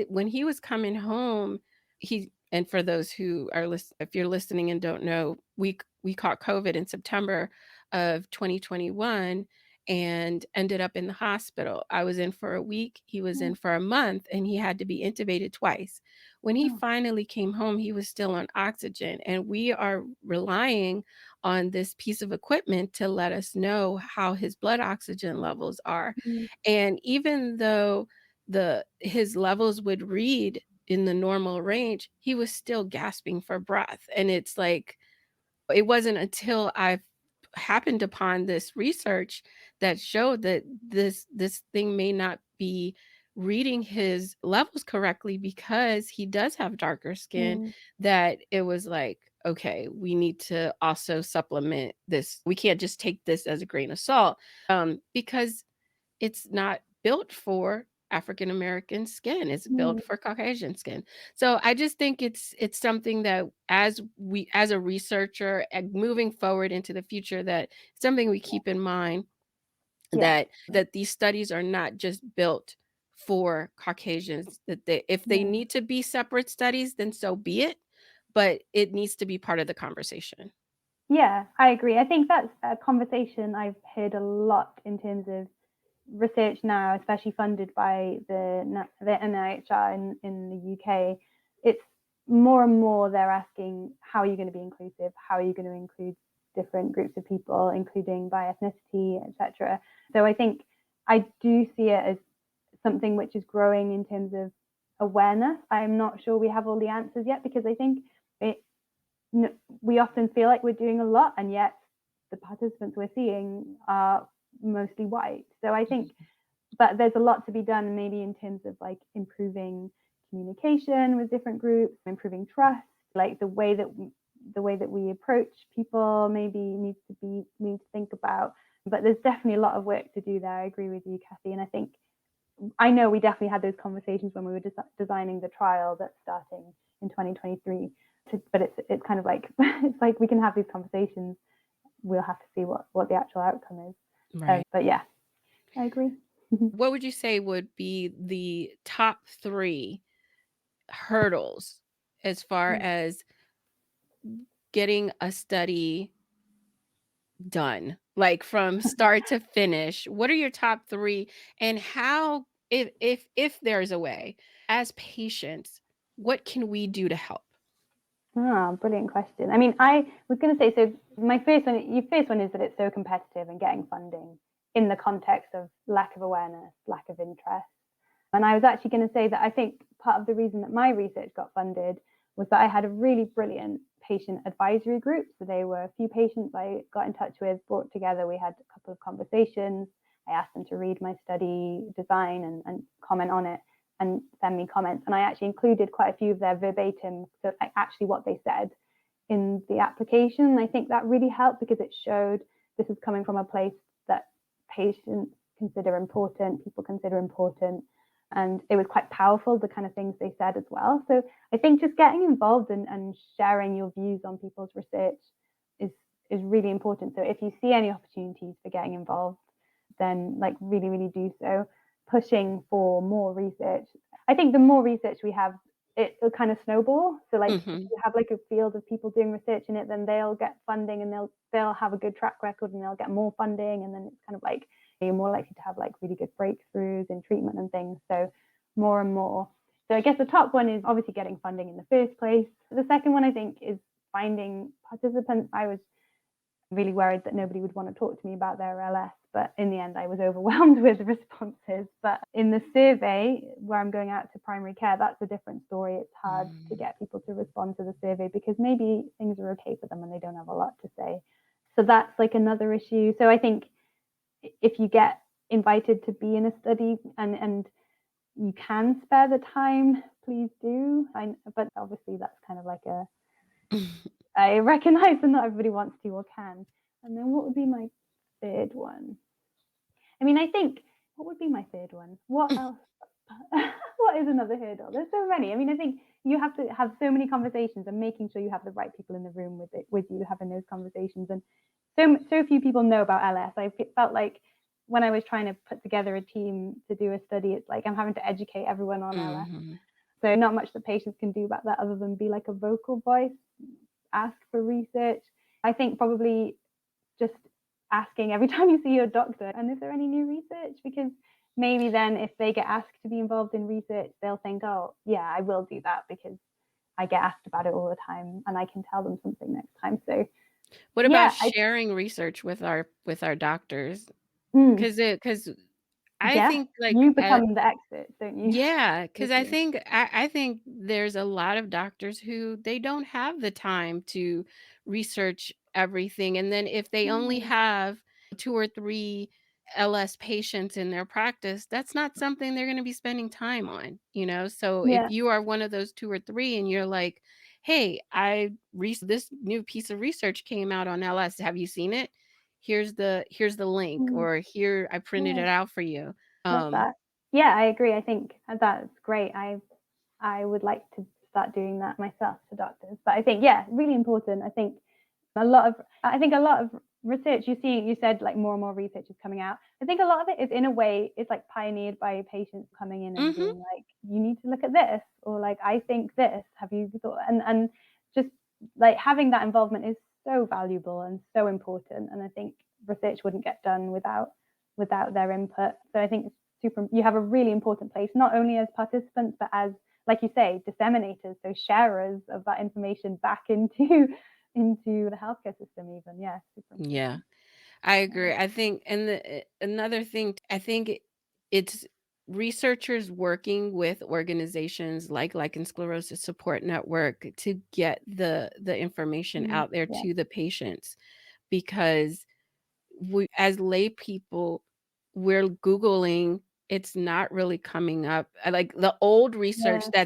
S2: when he was coming home, he and for those who are if you're listening and don't know, we caught COVID in September of 2021 and ended up in the hospital. I was in for a week, he was
S3: mm,
S2: in for a month, and he had to be intubated twice. When he
S3: oh,
S2: finally came home, he was still on oxygen, and we are relying on this piece of equipment to let us know how his blood oxygen levels are.
S3: mm,
S2: And even though the his levels would read in the normal range, he was still gasping for breath. And it's like it wasn't until I happened upon this research that showed that this thing may not be reading his levels correctly because he does have darker skin,
S3: mm,
S2: that it was like, okay, we need to also supplement this. We can't just take this as a grain of salt because it's not built for African American skin. It's built
S3: mm.
S2: for Caucasian skin. So I just think it's something that as a researcher and moving forward into the future that something we keep in mind
S3: Yeah.
S2: that these studies are not just built for Caucasians, that they if they
S3: Yeah.
S2: need to be separate studies, then so be it, but it needs to be part of the conversation.
S3: Yeah, I agree. I think that's a conversation I've heard a lot in terms of research now, especially funded by the NIHR in the UK. It's more and more they're asking, how are you going to be inclusive? How are you going to include different groups of people, including by ethnicity, etc. So I think I do see it as something which is growing in terms of awareness. I'm not sure we have all the answers yet, because I think it we often feel like we're doing a lot, and yet the participants we're seeing are mostly white. So I think, but there's a lot to be done, maybe in terms of like improving communication with different groups, improving trust, like the way that we approach people maybe needs to be we need to think about. But there's definitely a lot of work to do there. I agree with you, Kathy, and I think I know we definitely had those conversations when we were designing the trial that's starting in 2023. But it's kind of like it's like we can have these conversations. We'll have to see what the actual outcome is.
S2: Right.
S3: But yeah, I agree.
S2: What would you say would be the top 3 hurdles as far as getting a study done, like from start to finish? What are your top 3 and how if there's a way, as patients, what can we do to help?
S3: Brilliant question. I mean, I was going to say, so my your first one is that it's so competitive and getting funding in the context of lack of awareness, lack of interest. And I was actually going to say that I think part of the reason that my research got funded was that I had a really brilliant patient advisory group. So they were a few patients I got in touch with, brought together. We had a couple of conversations. I asked them to read my study design and comment on it and send me comments. And I actually included quite a few of their verbatim, so actually what they said in the application. I think that really helped because it showed this is coming from a place that patients consider important, people consider important. And it was quite powerful, the kind of things they said as well. So I think just getting involved and sharing your views on people's research is really important. So if you see any opportunities for getting involved, then like really do so. Pushing for more research. I think the more research we have, it'll kind of snowball. So like if you have like a field of people doing research in it, then they'll get funding and they'll have a good track record and they'll get more funding, and then it's kind of like you're more likely to have like really good breakthroughs in treatment and things. So more and more. So I guess the top one is obviously getting funding in the first place. The second one I think is finding participants. I was really worried that nobody would want to talk to me about their LS, but in the end I was overwhelmed with responses. But in the survey where I'm going out to primary care, that's a different story. It's hard to get people to respond to the survey because maybe things are okay for them and they don't have a lot to say. So that's like another issue. So I think if you get invited to be in a study and you can spare the time, please do. But obviously that's kind of like I recognize that not everybody wants to or can. And then what would be my third one? I mean, I think, what would be my third one? What else? What is another hurdle? There's so many. I mean, I think you have to have so many conversations and making sure you have the right people in the room with you having those conversations. And so few people know about LS. I felt like when I was trying to put together a team to do a study, it's like I'm having to educate everyone on LS. So not much that patients can do about that other than be like a vocal voice, ask for research. I think probably just asking every time you see your doctor, and is there any new research? Because maybe then if they get asked to be involved in research, they'll think, oh yeah, I will do that because I get asked about it all the time and I can tell them something next time. So
S2: what about sharing research with our doctors? Because I think like
S3: you become the expert, don't you?
S2: yeah, because I think there's a lot of doctors who they don't have the time to research everything, and then if they only have 2 or 3 LS patients in their practice, that's not something they're gonna be spending time on, you know? So if
S3: Yeah.
S2: you are one of those 2 or 3 and you're like, "Hey, this new piece of research came out on LS. Have you seen it? Here's the link," or, "Here, I printed it out for you."
S3: Love that. Yeah, I agree. I think that's great. I would like to start doing that myself for doctors. But I think, yeah, really important. I think a lot of research you said like more and more research is coming out. I think a lot of it is in a way it's like pioneered by patients coming in and being like, you need to look at this, or like I think this. Have you thought? And just like having that involvement is so valuable and so important. And I think research wouldn't get done without their input. So I think you have a really important place, not only as participants, but as, like you say, disseminators, so sharers of that information back into the healthcare system even. Yeah, super important.
S2: Yeah, I agree. I think, and another thing, I think it's researchers working with organizations like Lichen Sclerosus Support Network to get the information out there
S3: Yeah.
S2: to the patients, because we, as lay people, we're Googling, it's not really coming up. Like the old research
S3: Yeah.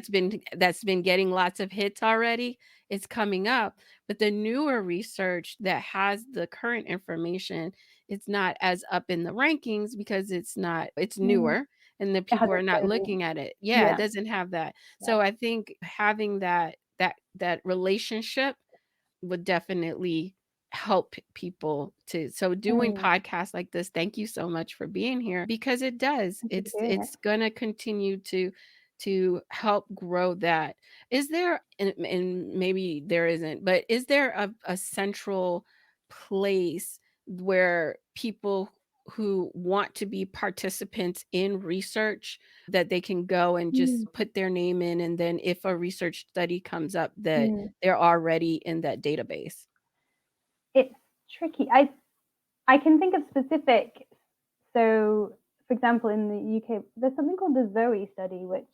S2: that's been getting lots of hits already, it's coming up, but the newer research that has the current information, it's not as up in the rankings because it's newer and the
S3: It
S2: people are
S3: hasn't
S2: not
S3: been.
S2: looking at it. Yeah, it
S3: Yeah.
S2: doesn't have that.
S3: Yeah.
S2: So I think having that relationship would definitely help people to, so doing podcasts like this, thank you so much for being here, because it does,
S3: Thank you for doing it.
S2: it's gonna continue to help grow that. Is there, and maybe there isn't, but is there a central place where people who want to be participants in research that they can go and just
S3: Mm,
S2: put their name in, and then if a research study comes up that
S3: mm.
S2: they're already in that database?
S3: It's tricky. I can think of specific. So, for example, in the UK, there's something called the Zoe study, which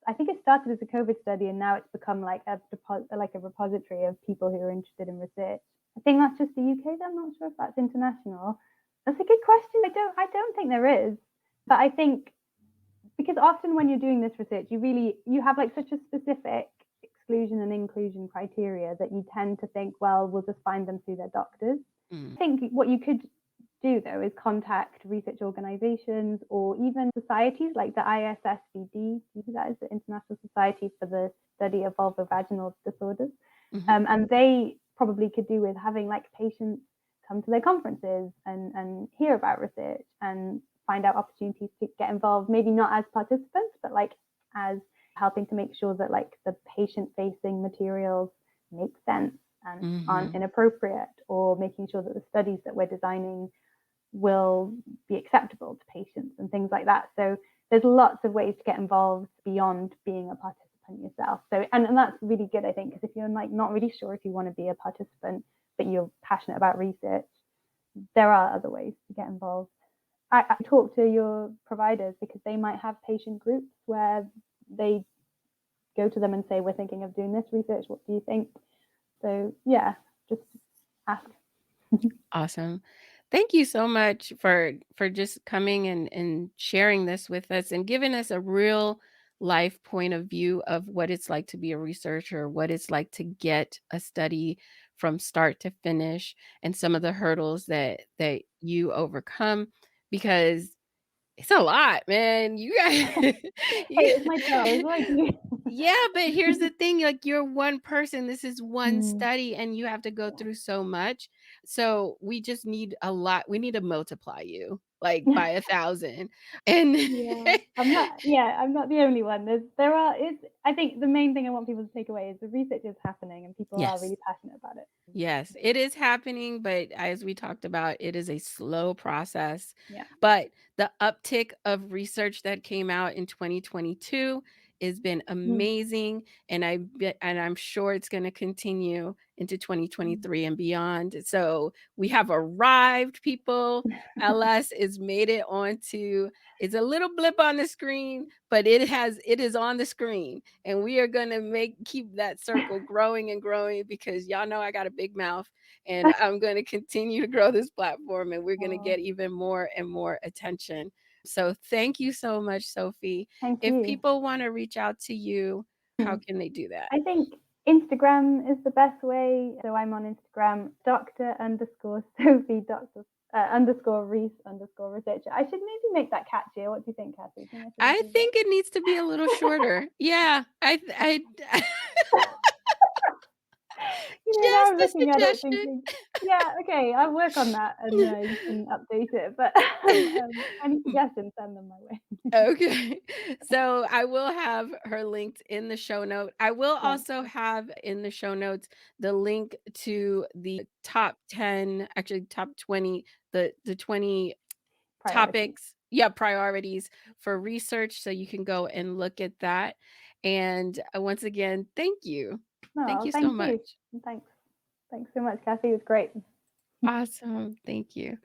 S3: I think it started as a COVID study, and now it's become like a repository of people who are interested in research. I think that's just the UK. I'm not sure if that's international. That's a good question. I don't think there is, but I think because often when you're doing this research, you have like such a specific exclusion and inclusion criteria that you tend to think, well, we'll just find them through their doctors. I
S2: Mm.
S3: think what you could do though is contact research organizations or even societies like the ISSVD, that is the International Society for the Study of Vulvovaginal Disorders.
S2: Mhm.
S3: And they probably could do with having like patients come to their conferences and hear about research and find out opportunities to get involved, maybe not as participants, but like as helping to make sure that like the patient facing materials make sense and aren't
S2: Mhm.
S3: inappropriate, or making sure that the studies that we're designing will be acceptable to patients and things like that. So there's lots of ways to get involved beyond being a participant yourself. So and that's really good, I think, because if you're like not really sure if you want to be a participant, but you're passionate about research, there are other ways to get involved. I talk to your providers because they might have patient groups where they go to them and say, we're thinking of doing this research. What do you think? So yeah, just ask.
S2: Awesome. Thank you so much for just coming and sharing this with us and giving us a real life point of view of what it's like to be a researcher, what it's like to get a study from start to finish, and some of the hurdles that you overcome, because it's a lot, man. You got
S3: Hey,
S2: you
S3: it's my job. It's what I do.
S2: yeah, but here's the thing, like, you're one person, this is one
S3: Mm,
S2: study, and you have to go
S3: yeah.
S2: through so much. So, we just need a lot, we need to multiply you, like, by 1,000. And
S3: Yeah, I'm not the only one. There are it's I think the main thing I want people to take away is the research is happening and people are
S2: Yes.
S3: really passionate about it.
S2: Yes, it is happening, but as we talked about, it is a slow process.
S3: Yeah.
S2: But the uptick of research that came out in 2022 has been
S3: Mm,
S2: amazing, and I'm sure it's going to continue into
S3: mm.
S2: 2023 and beyond. So we have arrived, people. LS is made it onto. It's a little blip on the screen, but it is on the screen, and we are going to make keep that circle growing and growing, because y'all know I got a big mouth, and I'm going to continue to grow this platform, and we're going to
S3: Oh,
S2: get even more and more attention. So thank you so much, Sophie.
S3: thank
S2: If
S3: you.
S2: people want to reach out to you, how
S3: Mm.
S2: can they do that?
S3: I think Instagram is the best way. So I'm on Instagram, Dr. underscore Sophie, Dr. Underscore Rees underscore researcher. I should maybe make that catchier. What do you think, Kathy? Do you think I should
S2: I
S3: improve
S2: think it needs to be a little shorter. Yeah, I
S3: it? Now
S2: just
S3: I'm
S2: a
S3: looking at it
S2: suggestion.
S3: thinking, yeah, okay, I'll work on that and you can update it. But any suggestions, send them my way.
S2: Okay. So I will have her linked in the show note. I will
S3: Thanks.
S2: also have in the show notes the link to the top 10, actually top 20, the 20
S3: Priorities.
S2: topics, yeah, priorities for research, so you can go and look at that. And once again, thank you. Thank
S3: No,
S2: you so
S3: thank
S2: much.
S3: you. Thanks. Thanks so much, Kathy. It was great.
S2: Awesome. Thank you.